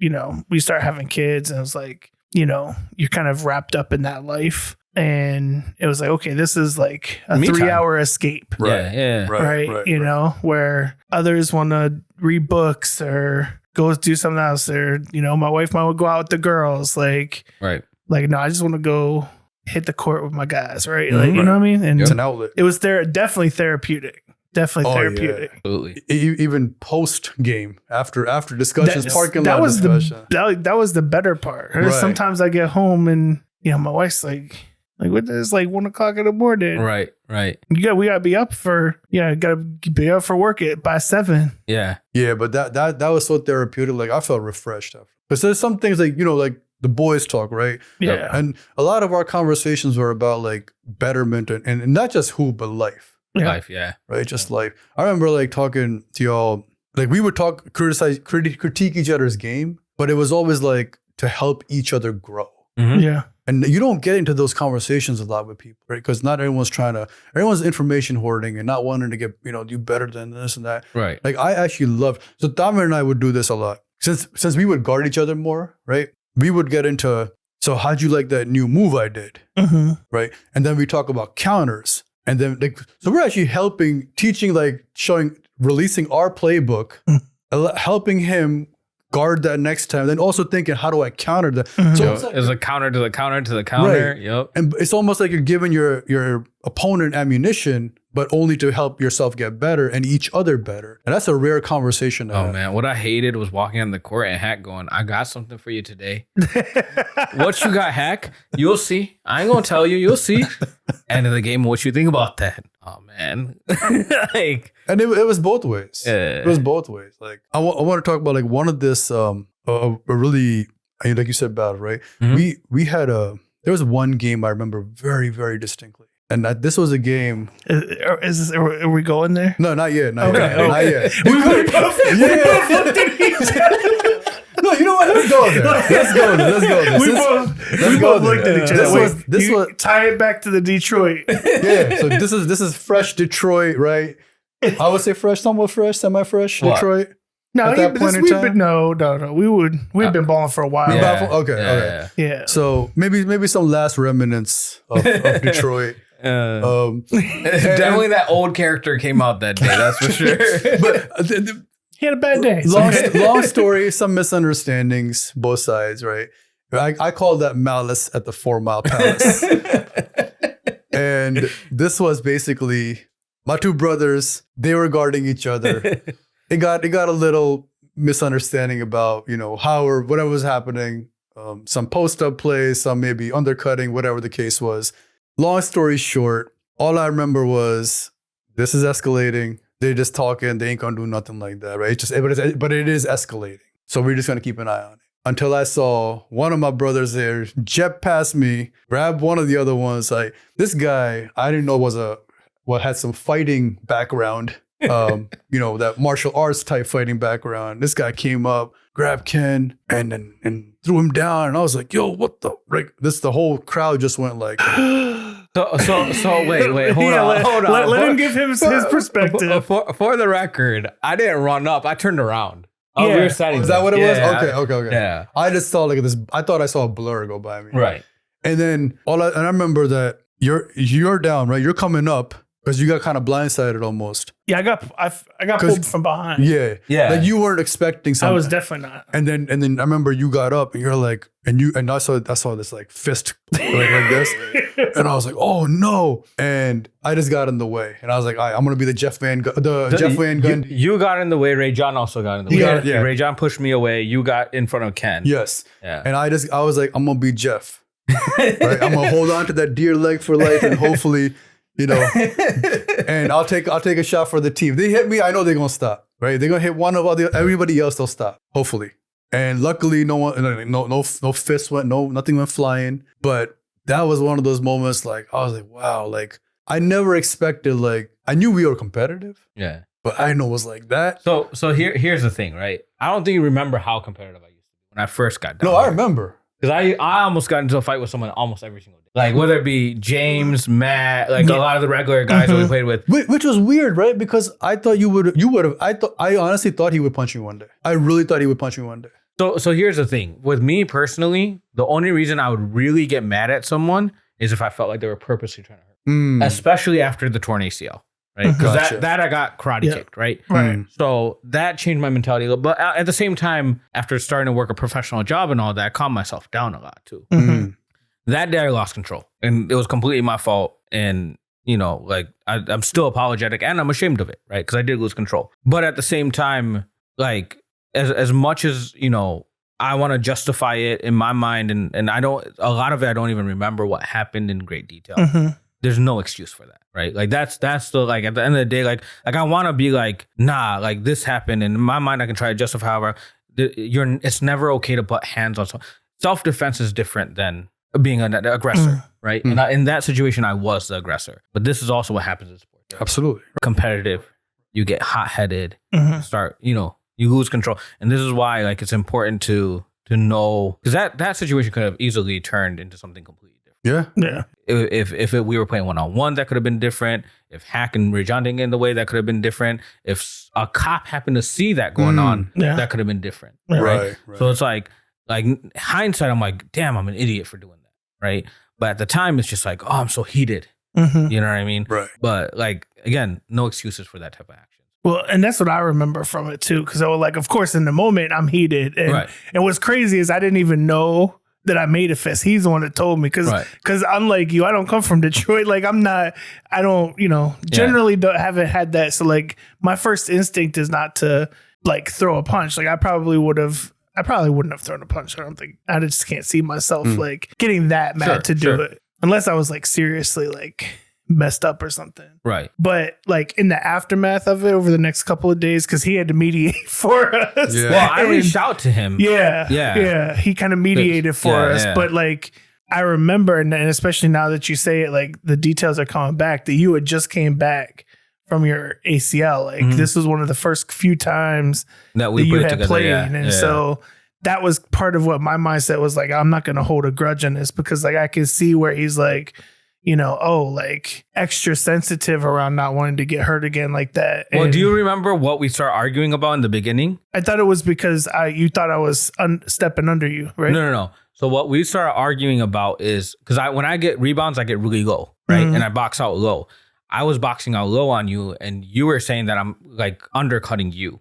we start having kids, and it was like you're kind of wrapped up in that life. And it was like, okay, this is like a Me 3-hour escape. Right. Yeah. Right. Where others want to read books or go do something else, or my wife might go out with the girls. Like no, I just want to go hit the court with my guys, right? Like you know what I mean? And It's an outlet. it was definitely therapeutic. Definitely therapeutic. Yeah. Absolutely. Even post game, after discussions, parking lot that was discussion. that was the better part. Right. Sometimes I get home and my wife's like what is like 1 o'clock in the morning? Right. We gotta be up for work by 7. Yeah. Yeah, but that was so therapeutic. Like I felt refreshed after. Because there's some things like like the boys talk, right? Yeah. And a lot of our conversations were about like betterment and not just hoop, but life. Yeah. Life. Yeah. Right? Just life. I remember like talking to y'all, like we would critique each other's game, but it was always like to help each other grow. Mm-hmm. Yeah. And you don't get into those conversations a lot with people, right? Because not everyone's information hoarding and not wanting to get, do better than this and that. Right. Like I actually so Dahmer and I would do this a lot. Since we would guard each other more, right? We would get into, so how'd you like that new move I did? Mm-hmm. Right? And then we talk about counters. And then so we're actually teaching, like releasing our playbook, helping him guard that next time. Then also thinking, how do I counter that? Mm-hmm. So It's a counter to the counter to the counter. Right. Yep. and it's almost like you're giving your opponent ammunition, but only to help yourself get better and each other better. And that's a rare conversation to Oh have. man, what I hated was walking on the court and Hak going, "I got something for you today." What you got, Hak? You'll see. I ain't gonna tell you. You'll see. End of the game. What you think about that? Oh man, like, And it was both ways. Yeah. It was both ways. Like I want to talk about like one of this a really, like you said, battle, right? Mhm. We had there was one game I remember very, very distinctly. And this was a game. Are we going there? No, not yet. Not Okay, yet. Not yet. We both looked at each other. No, you know what? Let's go there. Let's go there. We both looked at each other. This was tie it back to the Detroit. yeah. So this is fresh Detroit, right? I would say fresh, somewhat fresh, semi-fresh What? Detroit. No, At that point in time? no. We've been balling for a while. Yeah. Okay, Yeah, okay. Yeah. So maybe some last remnants of Detroit. Definitely that old character came out that day. That's for sure. But He had a bad day. long story, some misunderstandings, both sides, right? I call that malice at the 4 Mile Palace. And this was basically my two brothers. They were guarding each other. It got a little misunderstanding about how or whatever was happening. Some post-up plays, some maybe undercutting, whatever the case was. Long story short, all I remember was this is escalating. They're just talking. They ain't gonna do nothing like that, right? But it is escalating. So we're just gonna keep an eye on it. Until I saw one of my brothers there jet past me, grab one of the other ones. Like this guy, I didn't know had some fighting background. That martial arts type fighting background. This guy came up, grabbed Ken, and threw him down. And I was like, "Yo, what the?" Like the whole crowd just went like. So wait, hold on. Let him give him his perspective. For the record, I didn't run up. I turned around. Oh, we Yeah. were standing. Is that what it was? Yeah. Okay. Yeah. I just saw like this. I thought I saw a blur go by me. Right. And then I remember that you're down, right? You're coming up, Because you got kind of blindsided almost. Yeah, I got pulled from behind. Yeah. Like you weren't expecting something. I was definitely not. And then I remember you got up and you're like, and I saw this like fist like this. And I was like, oh no. And I just got in the way. And I was like, all right, I'm gonna be the Jeff Van Gundy. You got in the way. Ray John also got in the way. Yeah. Ray John pushed me away. You got in front of Ken. Yes. Yeah. And I was like, I'm gonna be Jeff. Right? I'm gonna hold on to that deer leg for life and hopefully, and I'll take a shot for the team. They hit me, I know they're gonna stop. Right? They're gonna hit one of everybody else, they'll stop. Hopefully. And luckily no fists nothing went flying. But that was one of those moments like I was like, wow, like I never expected, like I knew we were competitive. Yeah. But I know it was like that. So here's the thing, right? I don't think you remember how competitive I used to be when I first got down. No, I remember. Because I almost got into a fight with someone almost every single day. Like whether it be James, Matt, like a lot of the regular guys that we played with. Which was weird, right? Because I thought you would have. I honestly thought he would punch me one day. I really thought he would punch me one day. So here's the thing. With me personally, the only reason I would really get mad at someone is if I felt like they were purposely trying to hurt me. Especially after the torn ACL. Right? Because that I got karate kicked, right? Right. So that changed my mentality a little. But at the same time, after starting to work a professional job and all that, I calmed myself down a lot too. That day I lost control. And it was completely my fault. And, like I'm still apologetic and I'm ashamed of it, right? Because I did lose control. But at the same time, like as much as, I want to justify it in my mind and a lot of it, I don't even remember what happened in great detail. There's no excuse for that, right? Like that's the, like at the end of the day, like I want to be like, nah, like this happened. And in my mind, I can try to justify however it's never okay to butt hands on someone. Self-defense is different than being an aggressor, right? And in that situation, I was the aggressor. But this is also what happens in sports. Absolutely. Competitive, you get hot-headed, start, you lose control. And this is why like it's important to know, because that situation could have easily turned into something completely different. Yeah. If we were playing one-on-one, that could have been different. If Hak and Ray John didn't get in the way, that could have been different. If a cop happened to see that going on, that could have been different. Right? So it's like hindsight, I'm like, damn, I'm an idiot for doing that. Right. But at the time, it's just like, oh, I'm so heated. You know what I mean? Right. But like, again, no excuses for that type of action. Well, and that's what I remember from it too. Cause I was like, of course, in the moment I'm heated. And what's crazy is I didn't even know that I made a fist. He's the one that told me because unlike you, I don't come from Detroit. Like generally haven't had that. So like my first instinct is not to like throw a punch. Like I probably wouldn't have thrown a punch. I don't think I just can't see myself like getting that mad to do it unless I was like seriously like messed up or something. Right. But like in the aftermath of it over the next couple of days, because he had to mediate for us. Yeah. Well, I reached out to him. Yeah. He kind of mediated for us. Yeah. But like I remember, and especially now that you say it, like the details are coming back, that you had just came back from your ACL. Like this was one of the first few times that you had played. And so that was part of what my mindset was like, I'm not going to hold a grudge on this, because like I can see where he's like, like extra sensitive around not wanting to get hurt again like that. Well, do you remember what we started arguing about in the beginning? I thought it was because you thought I was stepping under you, right? No. So what we started arguing about is, because when I get rebounds, I get really low, right? And I box out low. I was boxing out low on you, and you were saying that I'm like undercutting you,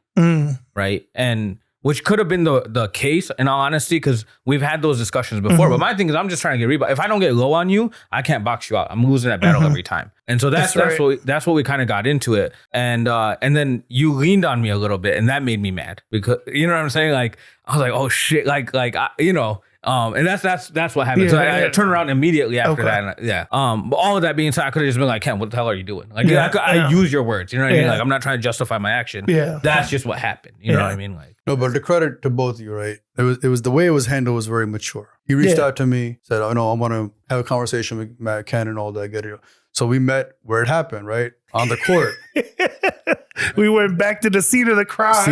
right? And which could have been the case, in all honesty, because we've had those discussions before. But my thing is, I'm just trying to get rebound. If I don't get low on you, I can't box you out. I'm losing that battle every time. And so that's what we kind of got into it. And then you leaned on me a little bit, and that made me mad, because you know what I'm saying? Like I was like, oh shit, and that's what happened. I turned around immediately after that. And, but all of that being said, I could have just been like, Ken, what the hell are you doing? Like I use your words. You know what I mean? Like I'm not trying to justify my action. That's just what happened. You know what I mean? Like no, but the credit to both of you, right? It was the way it was handled was very mature. He reached out to me, said, "Oh no, I want to have a conversation with Matt, Ken, and all that." Get it. So we met where it happened, right? On the court. We went back to the scene of the crime.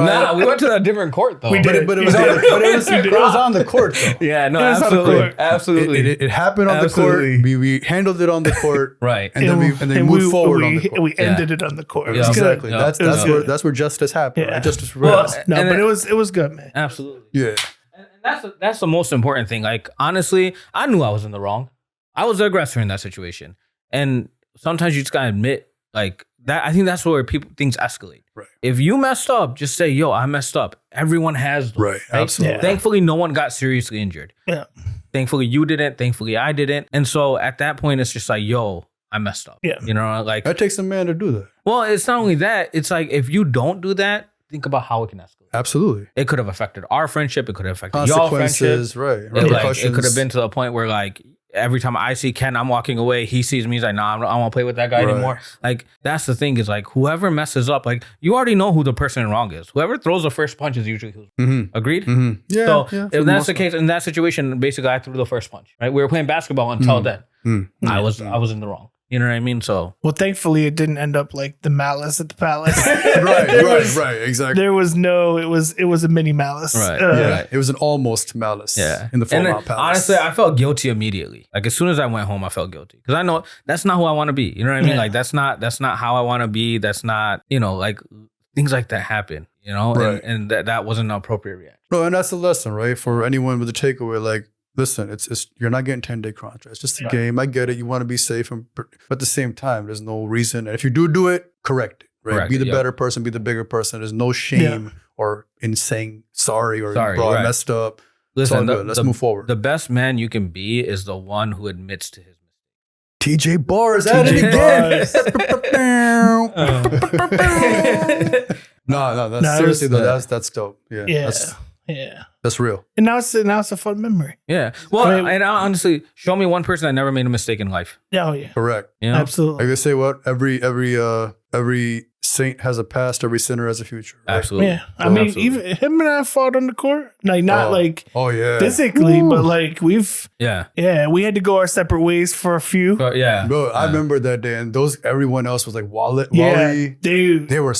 Nah, we went to a different court though. We did. But it was on the court though. Yeah, no, absolutely. It happened on the court. We handled it on the court. Right. And then moved forward on the court. We ended it on the court. Yeah, exactly. That's where justice happened. Right? Justice prevails. But it was good, man. Absolutely. Yeah. And that's the most important thing. Like honestly, I knew I was in the wrong. I was the aggressor in that situation. And sometimes you just gotta admit like that. I think that's where things escalate. Right. If you messed up, just say, yo, I messed up. Everyone has those, Right. Absolutely. Yeah. Thankfully, no one got seriously injured. Yeah. Thankfully, you didn't. Thankfully, I didn't. And so at that point, it's just like, yo, I messed up. Yeah. You know, like, That takes a man to do that. well, it's not only that. It's like, if you don't do that, think about how it can escalate. Absolutely. It could have affected our friendship. It could have affected y'all friendship. Consequences, right. It, like, Repercussions. it could have been to the point where like every time I see Ken, I'm walking away. He sees me. He's like, nah, I don't want to play with that guy Right. anymore. Like, that's the thing is like, whoever messes up, like, you already know who the person wrong is. Whoever throws the first punch is usually who's agreed. Mhm. Yeah. So yeah, for if the that's most the case, in that situation, basically I threw the first punch. Right? We were playing basketball until then. I was in the wrong. You know what I mean? So Well, thankfully, it didn't end up like the malice at the palace. right. Exactly. There was no. It was a mini malice. Right. Yeah. It was an almost malice in the And Fallout then, Palace. honestly, I felt guilty immediately. Like as soon as I went home, I felt guilty because I know that's not who I want to be. You know what I mean? Yeah. Like that's not how I want to be. That's not, you know, like things like that happen. You know, Right. and that wasn't an appropriate reaction. No, and that's the lesson, right? For anyone with a takeaway, like, listen, it's you're not getting 10-day contracts. It's just a game. I get it. You want to be safe, but at the same time, there's no reason. And if you do it, correct it, right? Correct Be it, the yep. better person, be the bigger person. There's no shame or in saying sorry or Sorry, bro, I right. messed up. Listen, it's all good. Let's move forward. The best man you can be is the one who admits to his mistake. TJ Barz at it again. No, that's No, seriously it was, though. That's dope. Yeah, Yeah. That's real. And now it's a fun memory. Yeah. Well, I mean- and honestly, show me one person that never made a mistake in life. Oh yeah. Correct. You know? Absolutely. Like they say, what every saint has a past, every sinner has a future. Right? Absolutely. Yeah. I mean, Absolutely. even him and I fought on the court. Like not like Oh yeah. physically, but like we had to go our separate ways for a few. But yeah. Bro, I remember that day, and everyone else was like Wally. Dude. They were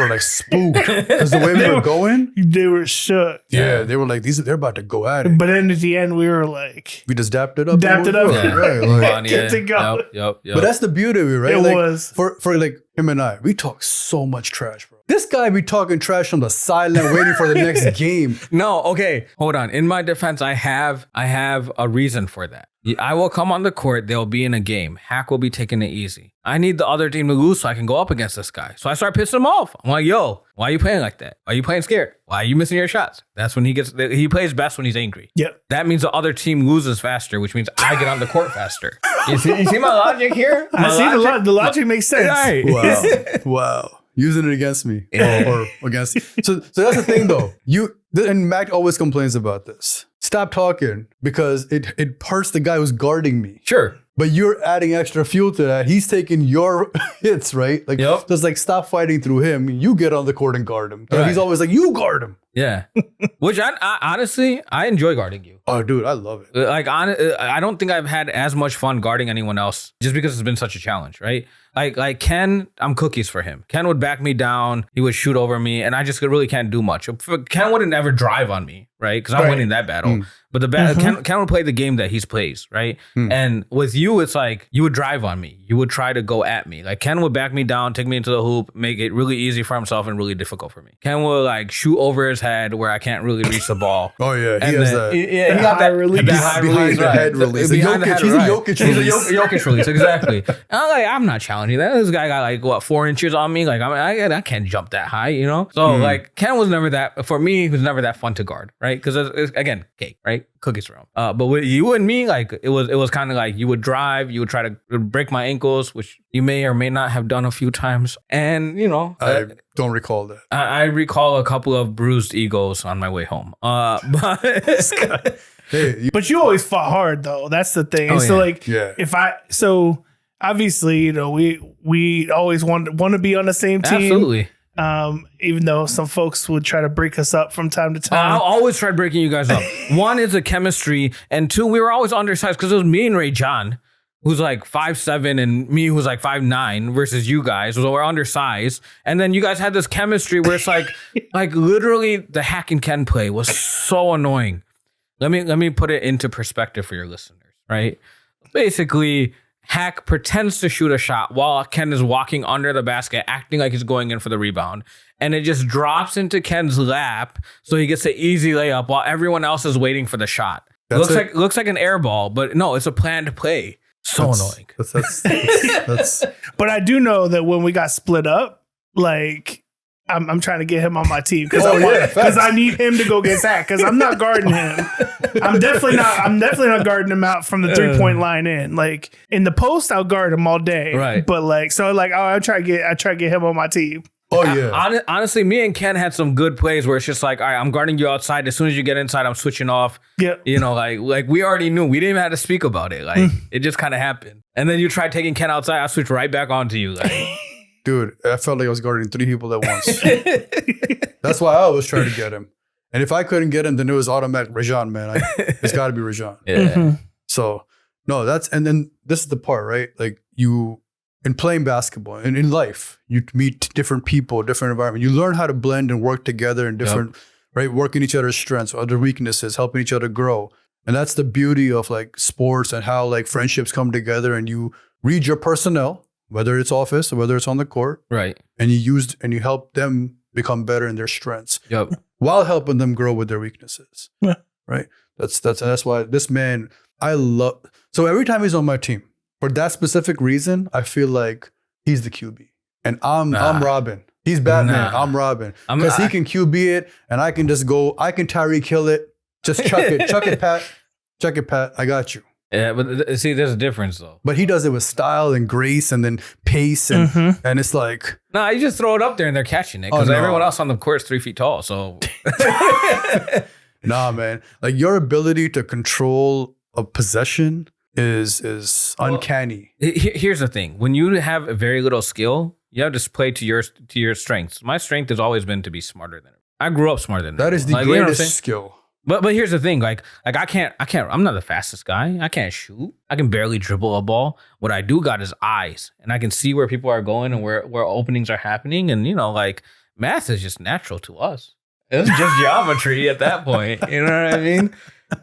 like spooked because the way we were going. They were shook. Yeah, they were like they're about to go at it. But then at the end, we were like, We just dapped it up. Dapped it up. Yeah. Right, Come like, on, yeah. Get to go. Yep. but that's the beauty of it, right? It Like, was. for like him and I, we talk so much trash, bro. This guy be talking trash on the sideline, waiting for the next game. No, okay. Hold on. In my defense, I have a reason for that. I will come on the court. They'll be in a game. Hak will be taking it easy. I need the other team to lose so I can go up against this guy. So I start pissing him off. I'm like, yo, why are you playing like that? Why are you playing scared? Why are you missing your shots? That's when he plays best when he's angry. Yep. That means the other team loses faster, which means I get on the court faster. You see my logic here? I see the logic makes sense. Right. Wow. Using it against me or against. So that's the thing though. And Mac always complains about this. Stop talking because it hurts the guy who's guarding me. Sure. But you're adding extra fuel to that. He's taking your hits, right? Like, Yep. just like stop fighting through him. You get on the court and guard him. Right. He's always like, you guard him. Yeah. Which I honestly, I enjoy guarding you. Oh, dude, I love it. Like, I don't think I've had as much fun guarding anyone else just because it's been such a challenge, right? Like Ken, I'm cookies for him. Ken would back me down. He would shoot over me, and I just really can't do much. Ken wouldn't ever drive on me, right? Because I'm winning that battle. But Ken would play the game that he plays, right? And with you, it's like you would drive on me. You would try to go at me. Like Ken would back me down, take me into the hoop, make it really easy for himself and really difficult for me. Ken would like shoot over his head where I can't really reach the ball. Oh, yeah. He And has then- that. Yeah, he got that release. that high Behind release, the right. head release. Behind the head, He's a right. Jokic He's a release. Jokic release, exactly. And I'm not challenging that. This guy got like what 4 inches on me. Like I can't jump that high, you know. So like Ken was never that for me. He was never that fun to guard, right? Because it's again cake, right? Cookies for him. But with you and me, like it was kind of like you would drive, you would try to break my ankles, which you may or may not have done a few times, and you know. I don't recall that. I recall a couple of bruised egos on my way home. But Hey, But you always fought hard though. That's the thing. And Oh, so yeah. like so obviously, you know, we always want to be on the same team. absolutely. Even though some folks would try to break us up from time to time. I'll always try breaking you guys up. One is the chemistry, and two, we were always undersized because it was me and Ray John, who's like 5'7", and me who's like 5'9", versus you guys, so we're undersized. And then you guys had this chemistry where it's like literally the Hak and Ken play was so annoying. Let me put it into perspective for your listeners, right? Basically, Hak pretends to shoot a shot while Ken is walking under the basket, acting like he's going in for the rebound. And it just drops into Ken's lap, so he gets an easy layup while everyone else is waiting for the shot. That's Looks like an air ball, but no, it's a planned play. Annoying. That's But I do know that when we got split up, like I'm trying to get him on my team because I need him to go get that because I'm not guarding him. I'm definitely not guarding him out from the 3-point line in. Like in the post, I'll guard him all day. Right. But like I try to get him on my team. Oh yeah. Honestly, me and Ken had some good plays where it's just like, all right, I'm guarding you outside. As soon as you get inside, I'm switching off. Yeah. You know, like we already knew. We didn't even have to speak about it. Like it just kind of happened. And then you try taking Ken outside, I switch right back onto you. Like, dude, I felt like I was guarding 3 people at once. That's why I always try to get him. And if I couldn't get him, then it was automatic Rajan, man. It's got to be Rajan. Yeah. So no, and then this is the part, right? Like in playing basketball and in life, you meet different people, different environment. You learn how to blend and work together in different, right? Working each other's strengths, other weaknesses, helping each other grow. And that's the beauty of like sports and how like friendships come together and you read your personnel, whether it's office or whether it's on the court. Right. And you help them become better in their strengths. Yep. While helping them grow with their weaknesses. Yeah. Right. That's why this man, I love. So every time he's on my team, for that specific reason, I feel like he's the QB. And I'm Robin. He's Batman. I'm Robin. Because he can QB it and I can just go, I can Tyreek Hill it. Just chuck it. Chuck it, Pat. Chuck it, Pat. I got you. Yeah, but see, there's a difference though. But he does it with style and grace and then pace and it's like. No, you just throw it up there and they're catching it because everyone else on the court is 3 feet tall. So. Nah, man. Like your ability to control a possession is uncanny. Here's the thing: when you have very little skill, you have to play to your strengths. My strength has always been to be smarter than it. I grew up smarter than that. Is the greatest skill. But here's the thing: like I can't. I'm not the fastest guy. I can't shoot. I can barely dribble a ball. What I do got is eyes, and I can see where people are going and where openings are happening. And like math is just natural to us. It's just geometry at that point. You know what I mean?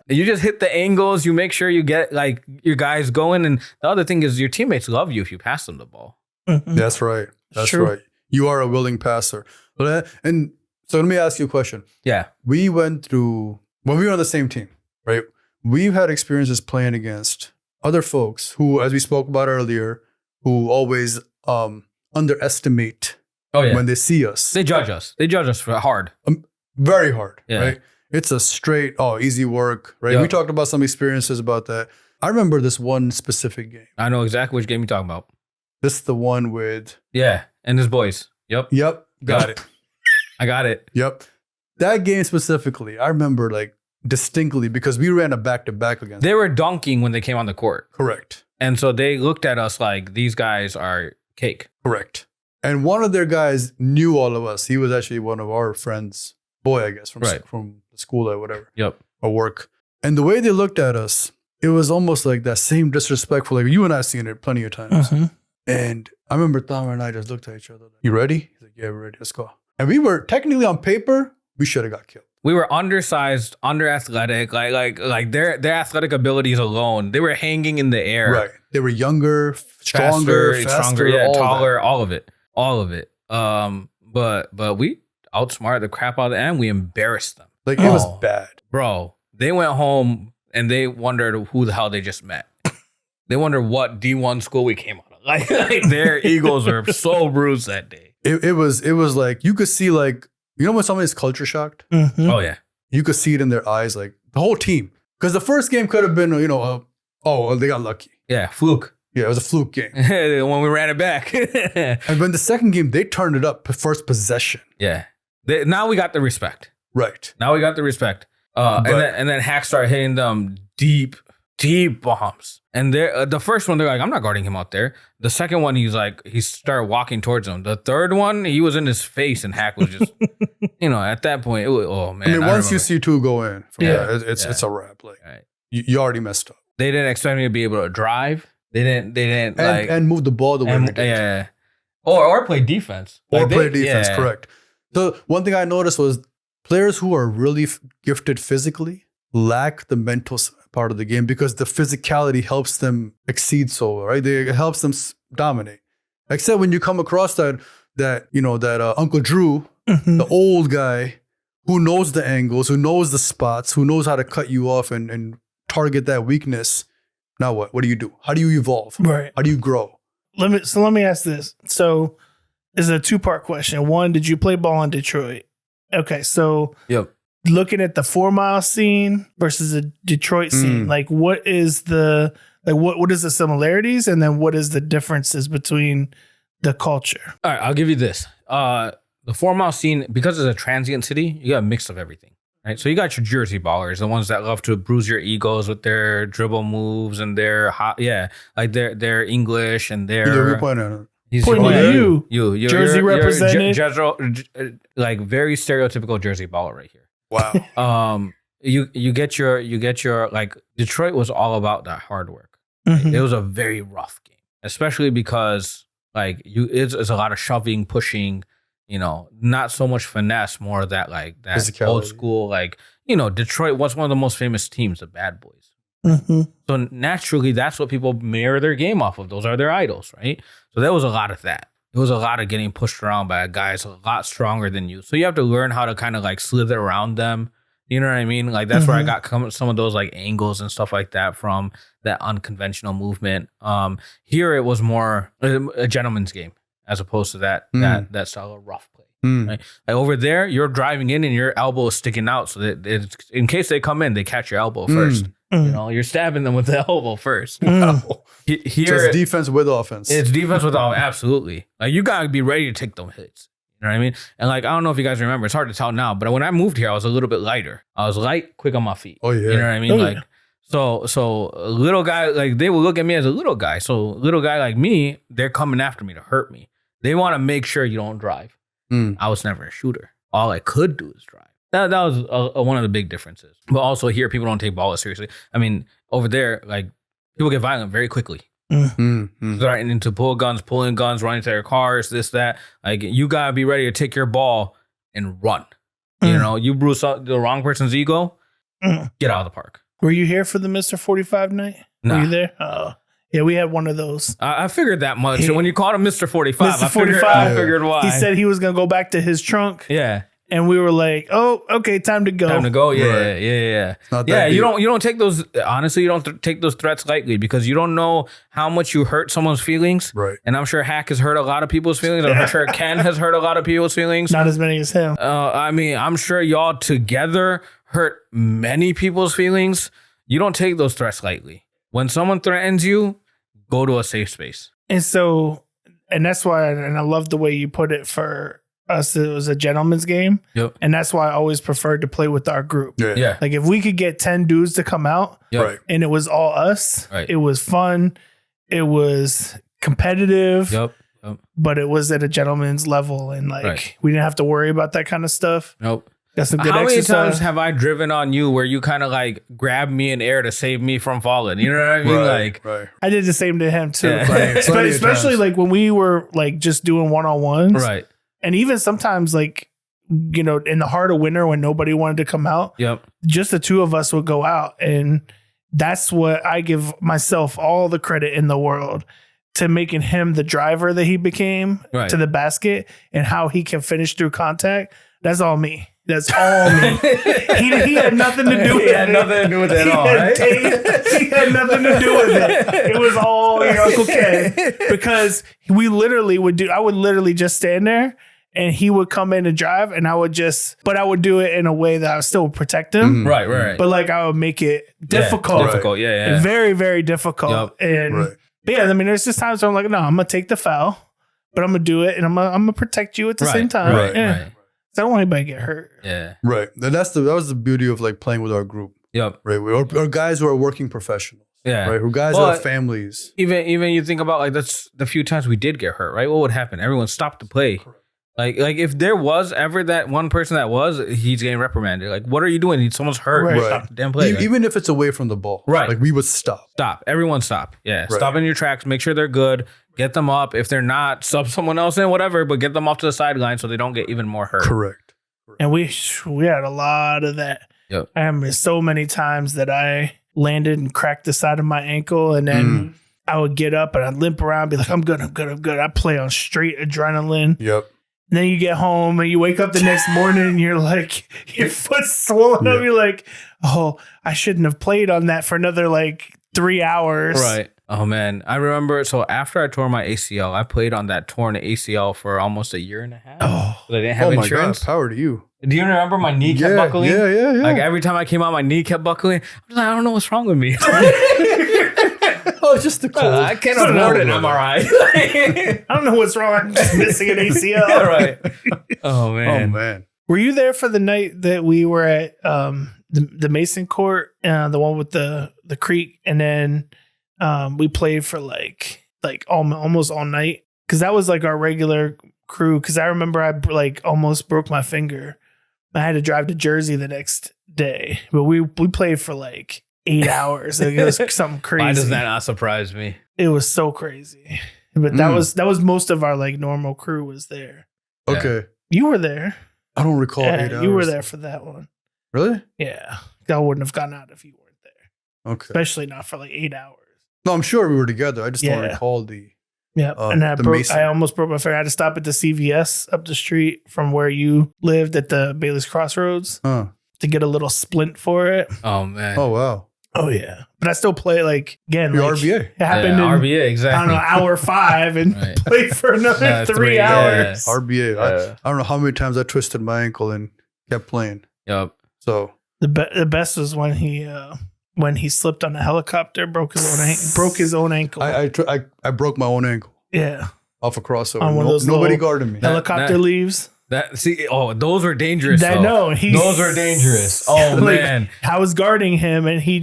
You just hit the angles. You make sure you get like your guys going. And the other thing is your teammates love you if you pass them the ball. That's right. That's right. You are a willing passer. And so let me ask you a question. Yeah. We went through, when we were on the same team, right? We've had experiences playing against other folks who, as we spoke about earlier, who always underestimate when they see us. They judge us. They judge us for hard. Very hard, right? It's a straight, easy work, right? Yep. We talked about some experiences about that. I remember this one specific game. I know exactly which game you're talking about. This is the one with... Yeah, and his boys. Yep. Got it. I got it. Yep. That game specifically, I remember like distinctly because we ran a back-to-back against them. They were dunking when they came on the court. Correct. And so they looked at us like, these guys are cake. Correct. And one of their guys knew all of us. He was actually one of our friends' boy, I guess, from the school or whatever. Yep. Or work. And the way they looked at us, it was almost like that same disrespectful. Like you and I have seen it plenty of times. And I remember Thama and I just looked at each other. Like, you ready? He's like, yeah, we're ready. Let's go. And we were technically on paper, we should have got killed. We were undersized, under athletic, like their athletic abilities alone. They were hanging in the air. Right. They were younger, stronger, faster, yeah, taller, all of it. But we outsmarted the crap out of them and we embarrassed them. Like it was bad. Bro, they went home and they wondered who the hell they just met. They wondered what D1 school we came out of. Like their egos were so bruised that day. It was like you could see like, when somebody's culture shocked? Oh yeah. You could see it in their eyes, like the whole team. Because the first game could have been, they got lucky. Yeah, fluke. Yeah, it was a fluke game. When we ran it back. And then the second game, they turned it up first possession. Yeah. Now we got the respect. Right. Now we got the respect. And then Hak started hitting them deep bombs. And the first one, they're like, I'm not guarding him out there. The second one, he started walking towards him. The third one, he was in his face and Hak was just, at that point, it was, oh man. I mean, once you see two go in, it's a wrap. Like you already messed up. They didn't expect me to be able to drive. They didn't and move the ball the way we did. Yeah. Or play defense. Play defense, correct. So one thing I noticed was players who are really gifted physically lack the mental part of the game because the physicality helps them exceed so well, right? It helps them dominate. Except when you come across that Uncle Drew, the old guy who knows the angles, who knows the spots, who knows how to cut you off and target that weakness. Now what? What do you do? How do you evolve? Right. How do you grow? Let me ask this. So it's a 2-part question. One, did you play ball in Detroit? Okay, so looking at the 4 Mile scene versus the Detroit scene, like what is the similarities, and then what is the differences between the culture? All right, I'll give you this. The 4 Mile scene, because it's a transient city, you got a mix of everything. Right, so you got your Jersey ballers, the ones that love to bruise your egos with their dribble moves and their their English and their. He's pointing at you. You Jersey represented. Like very stereotypical Jersey baller right here. Wow. You get your like Detroit was all about that hard work. Mm-hmm. It was a very rough game, especially because like it's a lot of shoving, pushing. You know, not so much finesse, more of that like that old school, like, you know, Detroit was one of the most famous teams, the Bad Boys. Mm-hmm. So naturally, that's what people mirror their game off of. Those are their idols, right? So there was a lot of that. It was a lot of getting pushed around by guys a lot stronger than you. So you have to learn how to kind of like slither around them. You know what I mean? Like that's where I got some of those like angles and stuff like that from that unconventional movement. Here it was more a gentleman's game, as opposed to that style of rough play. Right? Like over there, you're driving in and your elbow is sticking out, so that in case they come in, they catch your elbow first. You know, you're stabbing them with the elbow first. Wow. Here, so it's defense with offense. It's defense with offense, absolutely. Like you gotta be ready to take them hits. You know what I mean? And like I don't know if you guys remember, it's hard to tell now, but when I moved here, I was a little bit lighter. I was light, quick on my feet. Oh yeah. You know what I mean? Like. So a little guy, like they will look at me as a little guy. So a little guy like me, they're coming after me to hurt me. They want to make sure you don't drive. I was never a shooter. All I could do is drive. That was one of the big differences. But also here, people don't take ball as seriously. I mean, over there, like people get violent very quickly. Starting into pulling guns, running to their cars, this, that. Like you gotta be ready to take your ball and run. You know, you bruise the wrong person's ego, get out of the park. Were you here for the Mr. 45 night? Nah. Were you there? Oh, yeah, we had one of those. I figured that much. When you called him Mr. 45, Mr. I figured why. He said he was going to go back to his trunk. Yeah. And we were like, oh, okay, time to go. Time to go. Yeah, yeah. You don't take those, honestly, you don't take those threats lightly because you don't know how much you hurt someone's feelings. Right. And I'm sure Hak has hurt a lot of people's feelings. I'm sure Ken has hurt a lot of people's feelings. Not as many as him. I mean, I'm sure y'all together hurt many people's feelings. You don't take those threats lightly. When someone threatens you, go to a safe space. And so, and that's why, and I love the way you put it for us, it was a gentleman's game. Yep. And that's why I always preferred to play with our group. Yeah. Like if we could get 10 dudes to come out Right. and it was all us, Right. it was fun. It was competitive, Yep. but it was at a gentleman's level. And like, we didn't have to worry about that kind of stuff. Nope. Got some good How many exercise. times have I driven on you where you kind of like grabbed me in air to save me from falling? You know what I mean? Right. I did the same to him too. Yeah. Like, especially like when we were like just doing one-on-ones. Right. And even sometimes like, you know, in the heart of winter when nobody wanted to come out, Yep. just the two of us would go out. And that's what I give myself all the credit in the world to making him the driver that he became to the basket and how he can finish through contact. That's all me. That's all me. He had nothing to do with it. He had nothing to do with it at all, right? He had nothing to do with it. It was all your Uncle Ken. Because we literally I would literally just stand there and he would come in and drive and I would do it in a way that I would still protect him. Right. But like I would make it difficult. Difficult, yeah. Very, very difficult. Yep. And but yeah, I mean, there's just times where I'm like, no, I'm going to take the foul, but I'm going to do it and I'm going to protect you at the same time. Right. I don't want anybody to get hurt. Yeah. Right. That was the beauty of like playing with our group. Yep. Right. We're guys who are working professionals. Yeah. Right. We're guys who have families. Even you think about like that's the few times we did get hurt, right? What would happen? Everyone stopped to play. Correct. Like if there was ever that one person that he's getting reprimanded. Like, what are you doing? Someone's hurt. Right. Stop the damn play. Even if it's away from the ball. Right. Like we would stop. Stop. Everyone stop. Yeah. Right. Stop in your tracks. Make sure they're good. Get them up. If they're not, sub someone else in, whatever, but get them off to the sideline so they don't get even more hurt. Correct. And we had a lot of that. Yep. I remember so many times that I landed and cracked the side of my ankle and then I would get up and I'd limp around and be like, I'm good. I play on straight adrenaline. Yep. And then you get home and you wake up the next morning and you're like, your foot's swollen up. You're like, oh, I shouldn't have played on that for another like 3 hours. Right. Oh man, I remember. So after I tore my ACL, I played on that torn ACL for almost a year and a half. Oh, But I didn't have Oh my insurance. God, power to you. Do you remember my knee kept buckling? Yeah. Like every time I came out, my knee kept buckling. I was like, I don't know what's wrong with me. Oh, it's just the cold. I can't afford an MRI. I don't know what's wrong. I'm just missing an ACL. Yeah, right. Oh Oh man. man. Were you there for the night that we were at the Mason Court, the one with the creek, and then we played for like almost all night? Because that was like our regular crew. Because I remember I like almost broke my finger. I had to drive to Jersey the next day, but we played for like 8 hours. Like, it was something crazy. Why does that not surprise me? It was so crazy. But that was most of our like normal crew was there. Okay. You were there. I don't recall 8 hours. You were there for that one. Really? Yeah. I wouldn't have gotten out if you weren't there. Okay. Especially not for like 8 hours. No, I'm sure we were together. I just don't Yeah. recall the. Yeah. And Mason. I almost broke my finger. I had to stop at the CVS up the street from where you lived at the Bailey's Crossroads Huh. to get a little splint for it. Oh man. Oh wow. Oh yeah. But I still play like again. The like, RBA. It happened in RBA, exactly. I don't know, hour 5 and Right. played for another 3 3, hours. RBA. Yeah. I don't know how many times I twisted my ankle and kept playing. Yep. So The best was when he slipped on a helicopter, broke his own ankle. I broke my own ankle Yeah. off a crossover. On one of those Nobody little- guarded me. Helicopter leaves. Those were dangerous. I though. know. Those are dangerous. Oh Like, man. I was guarding him and he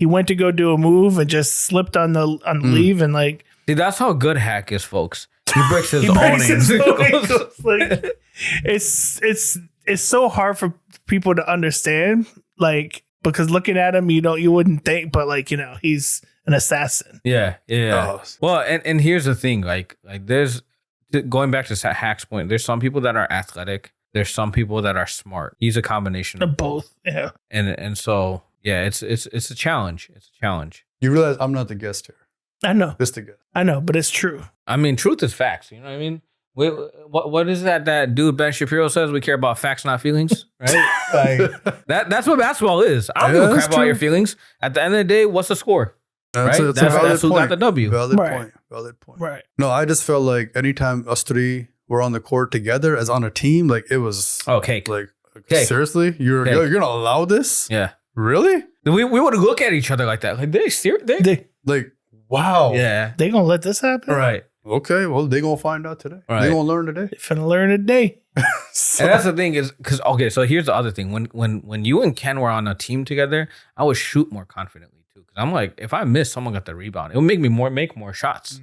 went to go do a move and just slipped on the leave and like See, that's how good Hak is, folks. He breaks his he own breaks his own ankles. ankles. Like, it's so hard for people to understand, like, because looking at him, you wouldn't think, but like, he's an assassin. Yeah. Oh. Well, and here's the thing, like there's going back to Hak's point. There's some people that are athletic. There's some people that are smart. He's a combination of Both. Yeah. And so yeah, it's a challenge. It's a challenge. You realize I'm not the guest here. I know. Just the guest. I know, but it's true. I mean, truth is facts. You know what I mean? What is that dude Ben Shapiro says? We care about facts, not feelings, right? Like that's what basketball is. I don't give a crap about your feelings. At the end of the day, what's the score? That's Right? a That's valid who got point. the W. Valid Right. point. Valid point. Right. No, I just felt like anytime us three were on the court together as on a team, like it was Oh, cake. like Cake. seriously, you're gonna allow this? Yeah. Really? We would look at each other like that. Like they Like wow. yeah. They gonna let this happen? Right. Okay, well they gonna find out today. Right. They gonna learn today. They finna learn today. So- And that's the thing is because so here's the other thing. When you and Ken were on a team together, I would shoot more confidently too. Because I'm like, if I miss, someone got the rebound. It would make me make more shots.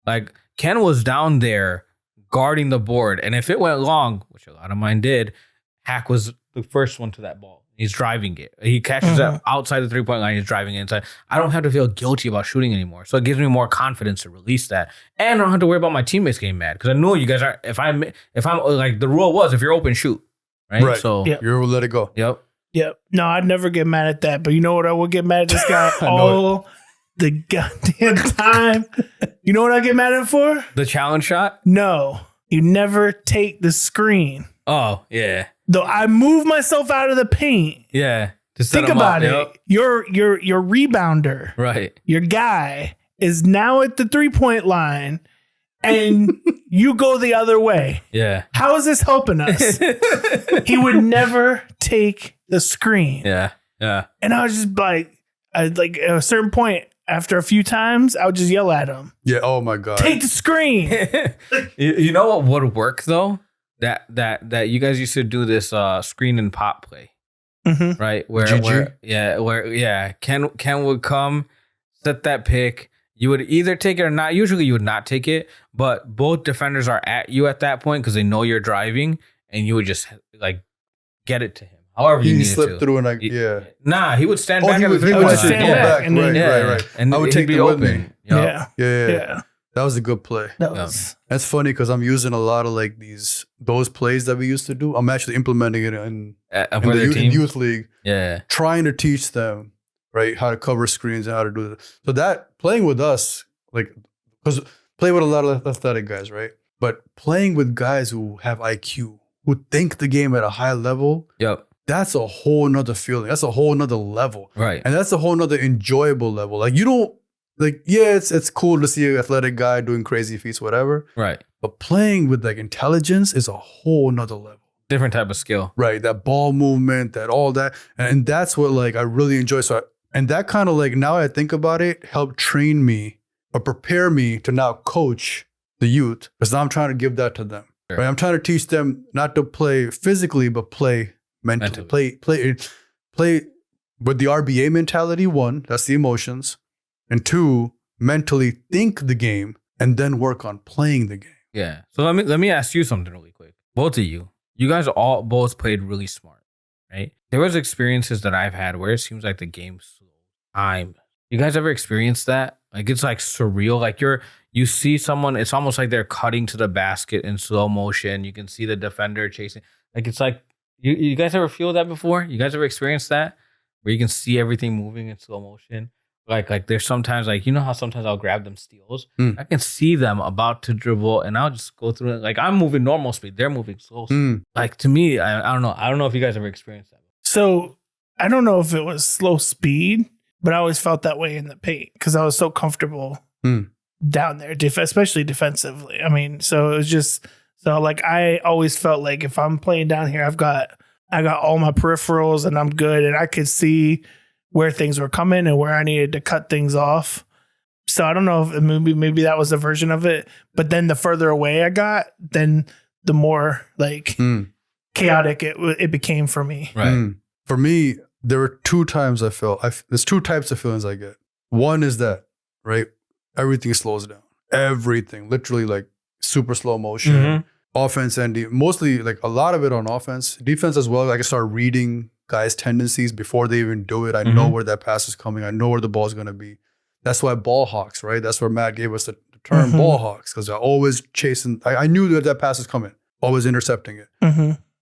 Like Ken was down there guarding the board, and if it went long, which a lot of mine did, Hak was the first one to that ball. He's driving it. He catches it outside the 3-point line. He's driving it inside. I don't have to feel guilty about shooting anymore. So it gives me more confidence to release that, and I don't have to worry about my teammates getting mad because I know you guys are. If I'm like the rule was, if you're open, shoot. Right. So Yep. You're let it go. Yep. Yep. No, I'd never get mad at that. But you know what? I would get mad at this guy all the goddamn time. You know what I get mad at him for? The challenge shot. No, you never take the screen. Oh yeah. Though I move myself out of the paint. Yeah. To set Think them about up. it. Yep. Your rebounder, Right. your guy is now at the 3-point line, and you go the other way. Yeah. How is this helping us? He would never take the screen. Yeah. Yeah. And I was just like at a certain point, after a few times, I would just yell at him, Yeah. Oh my god. take the screen. You know what would work though? That you guys used to do this screen and pop play, Mm-hmm. right? GG? Where Ken would come, set that pick. You would either take it or not. Usually you would not take it, but both defenders are at you at that point because they know you're driving, and you would just like get it to him. However you He needed slipped to. through and Nah, he would stand Oh, back he at would- the he three would point just line. go stand back. back and then- Right. And I would he'd take be it with open. me. Yup. Yeah. Yeah. That was a good play. That was That's funny because I'm using a lot of like those plays that we used to do. I'm actually implementing it in For the their team. youth league, Yeah. trying to teach them right how to cover screens and how to do it. So that playing with us, like, because play with a lot of athletic guys, right? But playing with guys who have IQ, who think the game at a high level, Yep. that's a whole nother feeling. That's a whole nother level. Right. And that's a whole nother enjoyable level. Like you don't like, yeah, it's cool to see an athletic guy doing crazy feats, whatever. Right. But playing with like intelligence is a whole nother level. Different type of skill. Right. That ball movement, that all that. And that's what like I really enjoy. And that kind of like, now I think about it, helped train me or prepare me to now coach the youth. Because now I'm trying to give that to them. Sure. Right. I'm trying to teach them not to play physically, but play mentally. Play with the RBA mentality, one, that's the emotions. And two, mentally think the game and then work on playing the game. Yeah. So let me ask you something really quick. Both of you guys both played really smart, right? There was experiences that I've had where it seems like the game slows time. You guys ever experienced that? Like it's like surreal. Like you see someone, it's almost like they're cutting to the basket in slow motion. You can see the defender chasing. Like it's like you guys ever feel that before? You guys ever experienced that? Where you can see everything moving in slow motion? Like there's sometimes like, you know how sometimes I'll grab them steals? I can see them about to dribble and I'll just go through it. Like I'm moving normal speed. They're moving slow speed. Like to me, I don't know. I don't know if you guys ever experienced that. So I don't know if it was slow speed, but I always felt that way in the paint because I was so comfortable down there, especially defensively. I mean, so it was just, so like I always felt like if I'm playing down here, I got all my peripherals and I'm good and I could see where things were coming and where I needed to cut things off. So I don't know if maybe that was a version of it, but then the further away I got, then the more like chaotic it became for me. Right. For me, there were two times I felt, there's two types of feelings I get. One is that, right? Everything slows down. Everything, literally like super slow motion, offense and mostly like a lot of it on offense, defense as well. I can start reading guys' tendencies before they even do it. I know where that pass is coming. I know where the ball is going to be. That's why ball hawks, right? That's where Matt gave us the term ball hawks, because I always chasing. I knew that pass is coming, always intercepting it.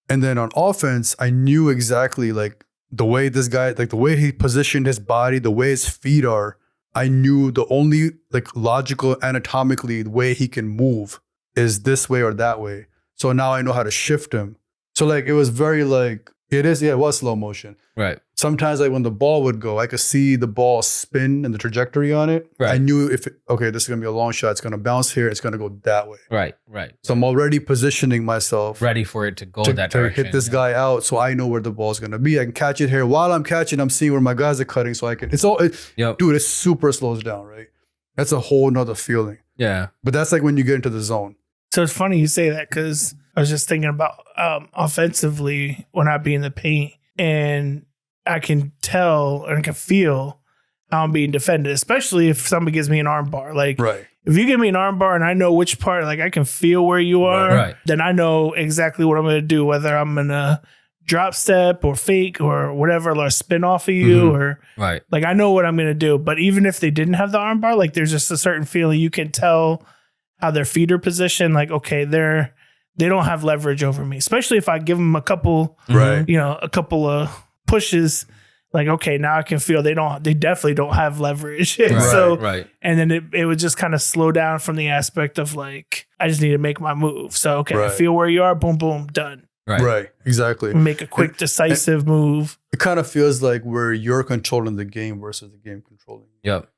And then on offense, I knew exactly like the way this guy, like the way he positioned his body, the way his feet are. I knew the only like logical anatomically the way he can move is this way or that way. So now I know how to shift him. So like it was very like, it was slow motion. Right. Sometimes like when the ball would go, I could see the ball spin and the trajectory on it. Right. I knew this is going to be a long shot. It's going to bounce here. It's going to go that way. Right. So I'm already positioning myself. Ready for it to go that to direction. hit this guy out so I know where the ball's going to be. I can catch it here. While I'm catching, I'm seeing where my guys are cutting so I can, dude, it super slows down, right? That's a whole nother feeling. Yeah. But that's like when you get into the zone. So it's funny you say that because I was just thinking about offensively when I be in the paint and I can tell and I can feel how I'm being defended, especially if somebody gives me an arm bar. Like if you give me an arm bar and I know which part, like I can feel where you are, then I know exactly what I'm going to do, whether I'm going to drop step or fake or whatever, or spin off of you or like I know what I'm going to do. But even if they didn't have the arm bar, like there's just a certain feeling you can tell how their feet are positioned. Like, okay, they don't have leverage over me, especially if I give them a couple, a couple of pushes. Like, okay, now I can feel they definitely don't have leverage. And then it would just kind of slow down from the aspect of like, I just need to make my move. So, okay, I feel where you are, boom, boom, done. Right, exactly. Make a quick, decisive move. It kind of feels like where you're controlling the game versus the game controlling you. Yep.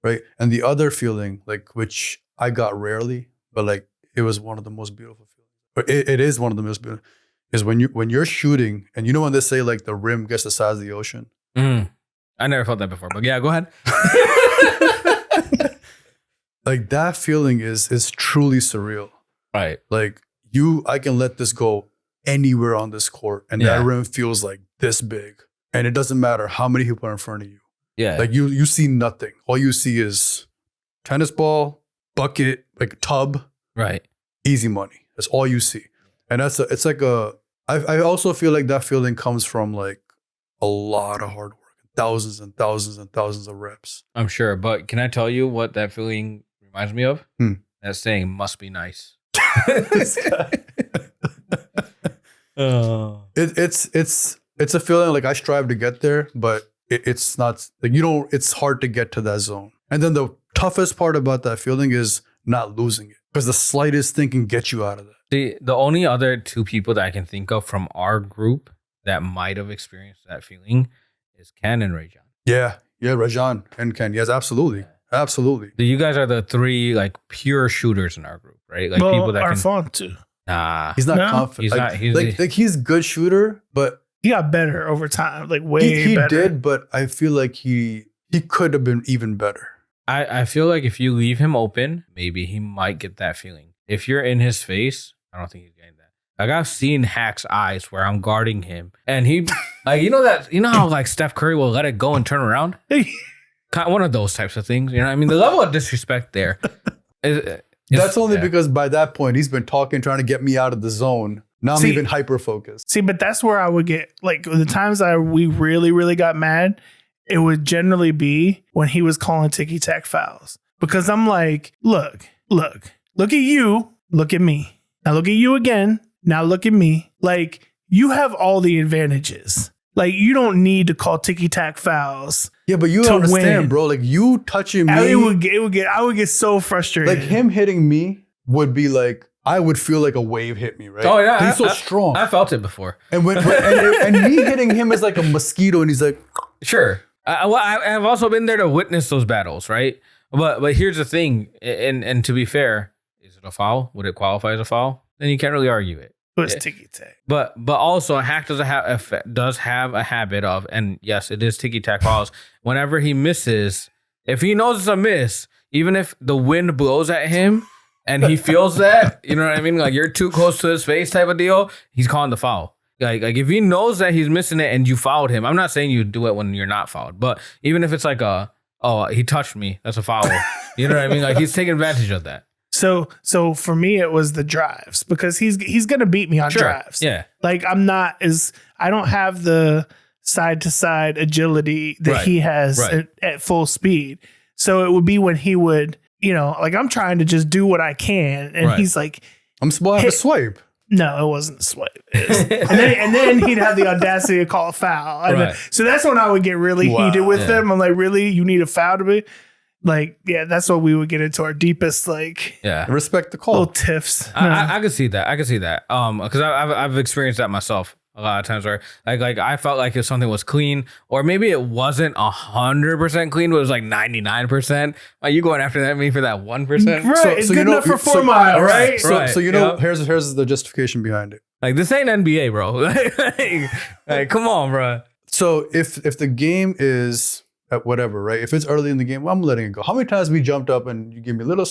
Right. And the other feeling, like, which I got rarely, but like, it was one of the most beautiful feelings. But it is one of the most beautiful, is when you're shooting, and you know when they say like the rim gets the size of the ocean? I never felt that before, but yeah, go ahead. Like that feeling is truly surreal. Right. Like I can let this go anywhere on this court, and that rim feels like this big. And it doesn't matter how many people are in front of you. Yeah. Like you see nothing. All you see is tennis ball, bucket, like tub. Right. Easy money. That's all you see. And I also feel like that feeling comes from like a lot of hard work, thousands and thousands and thousands of reps. I'm sure. But can I tell you what that feeling reminds me of? That saying must be nice. It's a feeling like I strive to get there, but it's not like it's hard to get to that zone. And then the toughest part about that feeling is not losing it, because the slightest thing can get you out of that. The only other two people that I can think of from our group that might have experienced that feeling is Ken and Rajan. Yeah, Rajan and Ken. Yes, absolutely. Absolutely. So you guys are the three like pure shooters in our group, right? Like well, people that can. Arfon too. Nah, He's not No. confident. He's not. He's He's a good shooter, but He got better over time, like way he better. did, but I feel like he could have been even better. I feel like if you leave him open, maybe he might get that feeling. If you're in his face, I don't think he's getting that. Like I've seen Hak's eyes where I'm guarding him, and he, like you know how like Steph Curry will let it go and turn around, one of those types of things. You know, what I mean, the level of disrespect there. That's only because by that point he's been talking, trying to get me out of the zone. Now I'm even hyper focused. See, but that's where I would get like the times we really, really got mad. It would generally be when he was calling ticky-tack fouls. Because I'm like, look at you, look at me. Now look at you again. Now look at me. Like, you have all the advantages. Like, you don't need to call ticky-tack fouls. Yeah, but you understand, bro. Like, you touching me. I would get so frustrated. Like, him hitting me would be like, I would feel like a wave hit me, right? Oh, yeah. He's so strong. I felt it before. And and me hitting him is like a mosquito, and he's like... Sure. I've also been there to witness those battles, right? But here's the thing, and to be fair, is it a foul? Would it qualify as a foul? Then you can't really argue it. But it's ticky-tack. But also, Hak does have a habit of, and yes, it is ticky-tack fouls. Whenever he misses, if he knows it's a miss, even if the wind blows at him and he feels that, you know what I mean? Like you're too close to his face type of deal, he's calling the foul. Like if he knows that he's missing it and you fouled him, I'm not saying you do it when you're not fouled, but even if it's like he touched me, that's a foul. You know what I mean? Like he's taking advantage of that. So for me, it was the drives because he's gonna beat me on drives. Yeah, like I don't have the side to side agility that he has at full speed. So it would be when he would, like I'm trying to just do what I can, and he's like, I'm supposed to have a swipe. No, it wasn't a swipe. And then he'd have the audacity to call a foul. So that's when I would get really heated with him. I'm like, really? You need a foul to be? Like, yeah, that's what we would get into our deepest, like, respect the call. Little tiffs. I could see that. Because I've experienced that myself a lot of times where like I felt like if something was clean, or maybe it wasn't 100% clean, but it was like 99%. Like you going after me for that 1%? Right. It's good enough for 4 miles, right? So here's the justification behind it. Like this ain't NBA, bro. like come on, bro. So if the game is at whatever, right? If it's early in the game, well, I'm letting it go. How many times we jumped up and you give me a little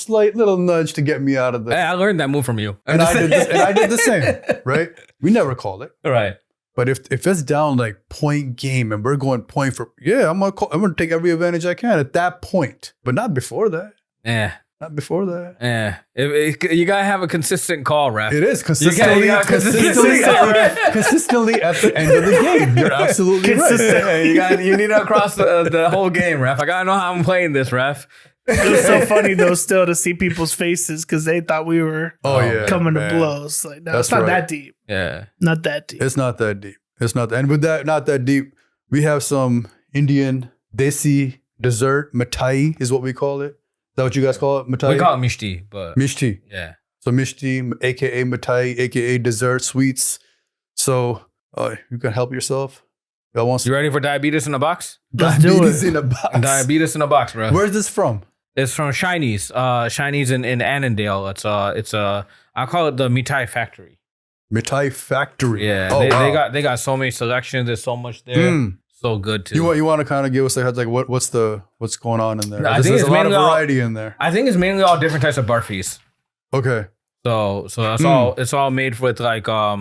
nudge to get me out of the... Hey, I learned that move from you. And I did the same, right? We never call it. Right. But if it's down like point game and we're going point for... Yeah, I'm gonna take every advantage I can at that point. But not before that. Yeah. Not before that. Yeah. You gotta have a consistent call, ref. It is consistently at the end of the game. You're absolutely right. You need to cross the whole game, ref. I gotta know how I'm playing this, ref. It was so funny though, still to see people's faces because they thought we were coming to blows. Like, no, it's not that deep. Yeah, not that deep. It's not that deep. It's not. And with that, not that deep, we have some Indian desi dessert. Mithai is what we call it. Is that what you guys call it? Mithai? We call it mishti, but... Mishti. Yeah. So mishti, a.k.a. mithai, a.k.a. dessert, sweets. So you can help yourself. You ready for diabetes in a box? Diabetes in a box. Diabetes in a box, bro. Where's this from? It's from Chinese. Chinese in Annandale. It's I call it the Mithai Factory. Mithai Factory. Yeah. They got so many selections. There's so much there. So good too. You want to kind of give us a heads like what's going on in there? No, I think there's a lot of variety in there. I think it's mainly all different types of barfis. Okay. So that's all. It's all made with like I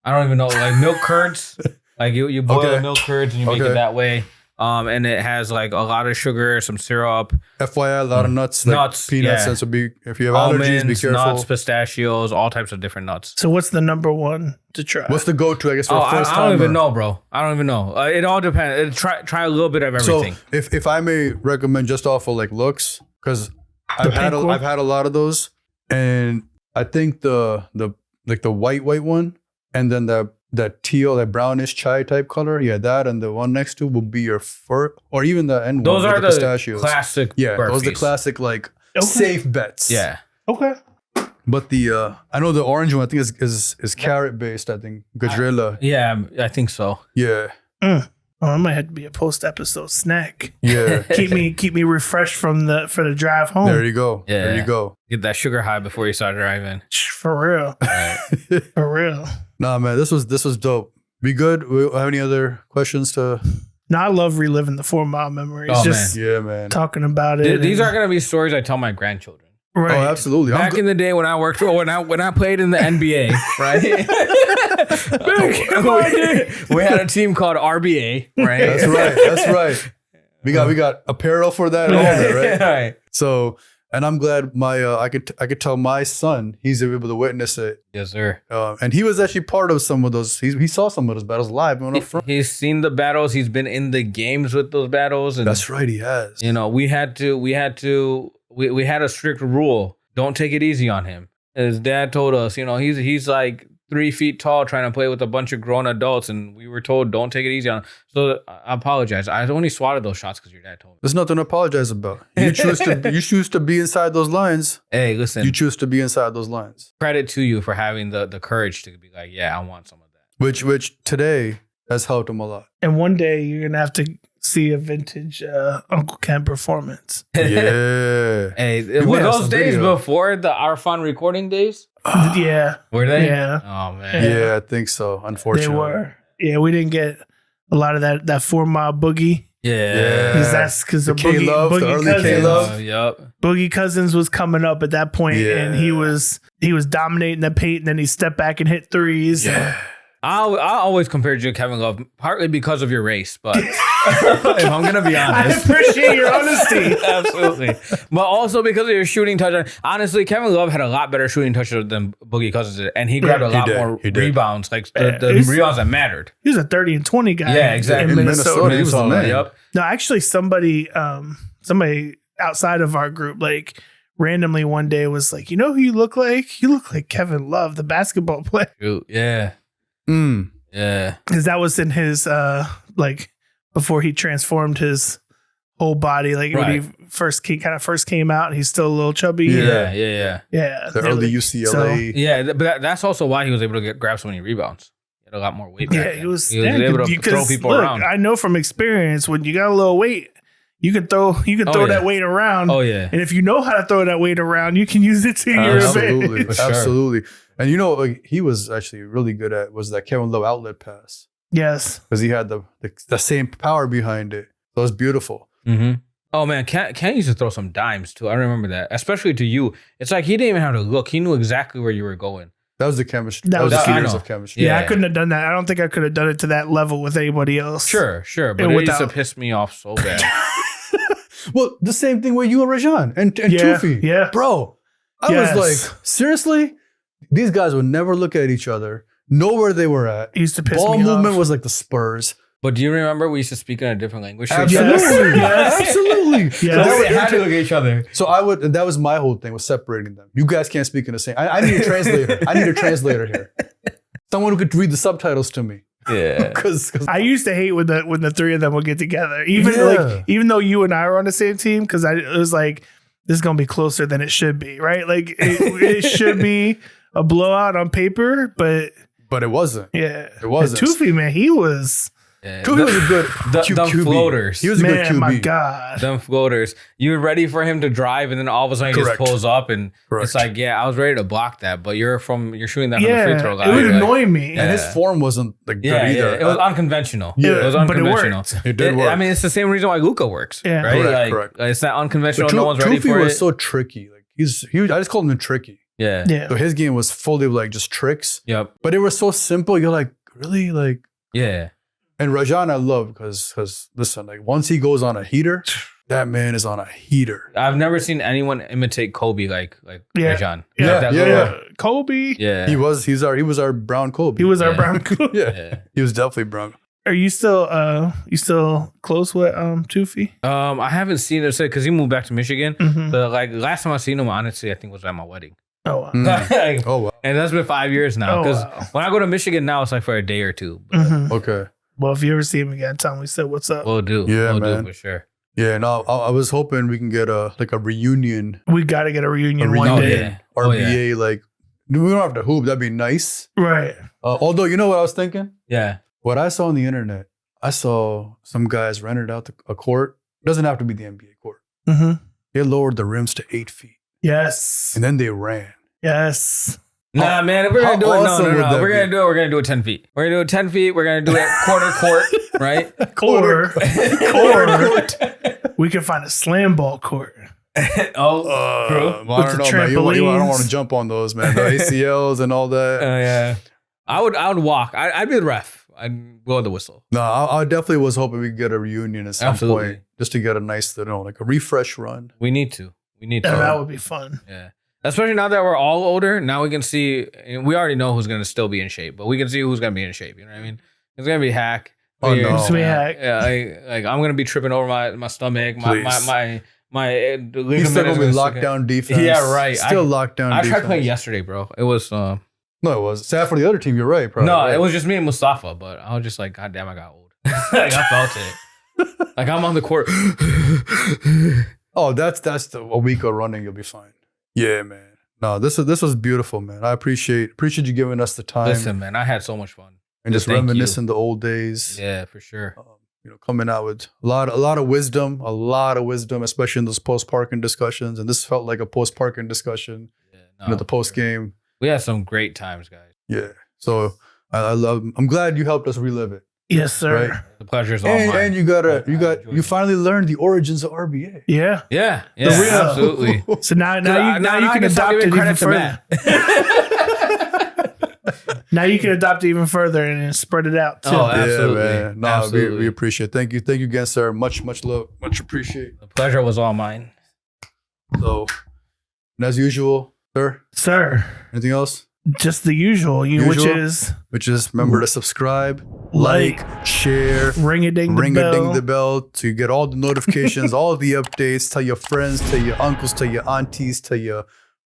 don't even know, like milk curds. Like you boil the milk curds and you make it that way. And it has like a lot of sugar, some syrup. FYI, a lot of nuts, like peanuts. And so if you have almonds, allergies, be careful. Nuts, pistachios, all types of different nuts. So what's the number one to try? What's the go-to, I guess, for a first time? I don't even know, bro. I don't even know. It all depends. Try a little bit of everything. So if I may recommend just off of like looks, because I've had a lot of those, and I think the white one, and then that teal, that brownish chai type color, that and the one next to will be your first, or even the end those one. Those are the pistachios. classic. Yeah, burpees. those are the classic safe bets. Yeah. Okay. But the I know the orange one I think is carrot based. I think Gadrilla. Yeah, I think so. Yeah. Oh, I might have to be a post episode snack. Yeah. keep me refreshed for the drive home. There you go. Yeah. There you go. Get that sugar high before you start driving. For real. For real. Nah, man, this was dope. We good? We have any other questions to? No, I love reliving the 4 Mile memories. Oh, just Yeah, man. talking about it. These are gonna be stories I tell my grandchildren. right. Oh, absolutely. Back in the day when I worked for when I played in the NBA, right? we had a team called RBA, right? That's right. That's right. We got apparel for that and all that, right? Right. So, and I'm glad my I could tell my son he's able to witness it, Yes, sir. and he was actually part of some of those. He saw some of those battles live on the front. He's seen the battles. He's been in the games with those battles, and That's right, he has. you know, we had a strict rule. Don't take it easy on him. His dad told us, you know, he's like 3 feet tall trying to play with a bunch of grown adults, and we were told don't take it easy on him. So I apologize. I only swatted those shots because your dad told me. There's nothing to apologize about. You choose to be inside those lines. Hey, listen, You choose to be inside those lines, credit to you for having the courage to be like, yeah, I want some of that. which today has helped him a lot. And one day you're gonna have to see a vintage Uncle Ken performance. Yeah. Hey, may were have those some days video. before our fun recording days? Yeah. Were they? Yeah. Oh man. Yeah, I think so. Unfortunately, They were. Yeah, we didn't get a lot of that 4 Mile boogie. Yeah. Because that's because the K Love, the early Cousins. K Love. Yup. Boogie Cousins was coming up at that point, Yeah. and he was dominating the paint, and then he stepped back and hit threes. Yeah. I always compared you to Kevin Love, partly because of your race, but if I'm gonna be I honest, appreciate your honesty. absolutely, but also because of your shooting touch. Honestly, Kevin Love had a lot better shooting touch than Boogie Cousins did, and he grabbed a lot did. more He did. rebounds, like Yeah, the he's- rebounds that mattered. He was a 30 and 20 guy. Yeah, exactly. In In Minnesota. Minnesota, he was the man. Yep. No, actually, somebody outside of our group, like randomly one day was like, you know who you look like? You look like Kevin Love, the basketball player. Shoot. Yeah. Mm. Yeah. Because that was in his like before he transformed his whole body, like when he first came out, and he's still a little chubby. Yeah. Yeah. Yeah. The early UCLA. Yeah. But that's also why he was able to grab so many rebounds. He had a lot more weight. Yeah, back then. he was able to throw people around. I know from experience when you got a little weight, you can throw that weight around. Oh yeah. And if you know how to throw that weight around, you can use it to your Absolutely, advantage. For sure. absolutely. And you know, like, he was actually really good at was that Kevin Love outlet pass Yes. because he had the same power behind it. So it was beautiful. Mm-hmm. Oh man, Ken used to throw some dimes too. I remember that, especially to you. It's like he didn't even have to look; he knew exactly where you were going. That was the chemistry. That That was was- the I years know. of chemistry. Yeah, I Yeah. couldn't have done that. I don't think I could have done it to that level with anybody else. Sure, but And it used to without- piss me off so bad. Well, the same thing with you and Rajan and Yeah, Tufi. yeah. Bro, I Yes. was like, seriously? These guys would never look at each other, know where they were at. It used to piss Ball me movement off. was like the Spurs. But do you remember we used to speak in a different language? Absolutely. Yes. Absolutely. Yes. So, that would had to look at each other. so I would, and that was my whole thing, was separating them. You guys can't speak in the same. I need a translator. I need a translator here. Someone who could read the subtitles to me. Yeah. Because I used to hate when the three of them would get together. Even Yeah. even though you and I were on the same team, because it was like, this is gonna be closer than it should be, right? Like it should be a blowout on paper, but it wasn't. yeah, It wasn't. And Tufi, man, he was Tufi was a good the QB. floaters. He was a good man. QB. My God, Them floaters. You were ready for him to drive, and then all of a sudden he just Correct. pulls up, and Correct. it's like, yeah, I was ready to block that, but you're shooting that from the yeah, free throw line. it would Like, annoy me. And his Yeah. form wasn't like good Yeah, either. it was unconventional. Yeah. it was But it unconventional. worked. It did work. I mean, it's the same reason why Luka works. Yeah. right. Correct, Like, correct. it's not unconventional. But No one's ready Tufi for was it. so tricky. Like I just called him tricky. Yeah. Yeah, So his game was fully like just tricks, Yep. but it was so simple. You're like, really? Like, Yeah. and Rajan I love because listen, like once he goes on a heater, that man is on a heater. I've never seen anyone imitate Kobe like Yeah. Rajon. yeah, Like that yeah, little- yeah. Kobe. Yeah. He was our brown Kobe. He was our Yeah. brown. Kobe. yeah. Yeah. He was definitely brown. Are you still close with Tufi? I haven't seen it because he moved back to Michigan. Mhm. But like last time I seen him, honestly, I think was at my wedding. Oh, wow. Mm. Oh wow. And that's been 5 years now. Oh, Because wow. when I go to Michigan now, it's like for a day or two. But Mhm. Okay. Well, if you ever see him again, tell him we said what's up. we'll do. Yeah, we'll man. do for sure. Yeah, no, I was hoping we can get a reunion We got to get a reunion one Oh, day. yeah. RBA. Like, we don't have to hoop. That'd be nice. Right. Although, you know what I was thinking? Yeah. What I saw on the internet, I saw some guys rented out a court. It doesn't have to be the NBA court. Mm-hmm. They lowered the rims to 8 feet, Yes. and then they ran. Yes. Nah, man, if we're gonna do it, awesome would no. that We're gonna be? do it. We're gonna do it 10 feet. We're gonna do it 10 feet. We're gonna do it quarter court, right? Or we can find a slam ball court. Oh, true. I With don't the know, man. I don't trampolines. want to jump on those, man. The ACLs and all that. Yeah. I would walk. I'd be the ref. I'd blow the whistle. No, I definitely was hoping we could get a reunion at some Absolutely. point, just to get a nice, like a refresh run. We need to. Yeah, that would be fun. Yeah. Especially now that we're all older, now we can see, and we already know who's going to still be in shape, but we can see who's going to be in shape. You know what I mean? It's going to be Hak. Oh, no. It's gonna be Hak. Yeah, like I'm going to be tripping over my stomach, my He's still going to be lockdown defense. Yeah, right. Still lockdown I defense. tried playing yesterday, bro. It was, No, it was. Sad for the other team. You're right, probably. no, right. it was just me and Mustafa, but I was just like, God damn, I got old. Like, I felt it. Like, I'm on the court. Oh, that's a week of running. You'll be fine. Yeah, man. No, this was beautiful, man. I appreciate you giving us the time. Listen, man, I had so much fun. and just thank reminiscing the old days. Yeah, for sure. Coming out with a lot of wisdom, especially in those post-parking discussions. And this felt like a post-parking discussion. Yeah, The post game. We had some great times, guys. Yeah. So I'm glad you helped us relive it. Yes, sir. Right? The pleasure's all mine. And you finally learned the origins of RBA. Yeah. Yeah, real- absolutely. So now you can can stop adopt it giving even credit to further. Matt. Now you can adopt it even further and spread it out too. Oh, absolutely. Yeah, man. No, Absolutely. we appreciate it. Thank you again, sir. Much love, much appreciate. The pleasure was all mine. So, and as usual, Sir, anything else? just the usual, Which is remember to subscribe, Like, share, ring-a-ding the bell. ring-a-ding the bell to get all the notifications, all the updates. Tell your friends, tell your uncles, tell your aunties, tell your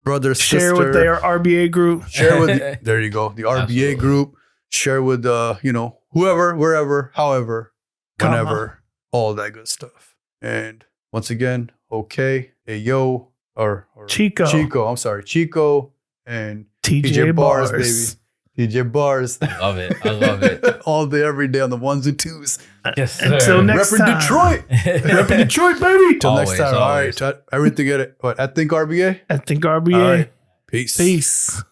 brother, Share sister. with their RBA group. Share with there you go, the RBA Absolutely. group. Share with whoever, wherever, however, whenever, all that good stuff. And once again, okay, hey yo, or Chico. I'm sorry, Chico and TJ Barz, Barz. baby. TJ Barz. I love it. All day, every day on the ones and twos. Yes, sir. Until next Repping time. Detroit. Repping Detroit, baby. Till next Always, time. always. All right. Everything at it. What? I think RBA. I think RBA. All right. Peace. Peace.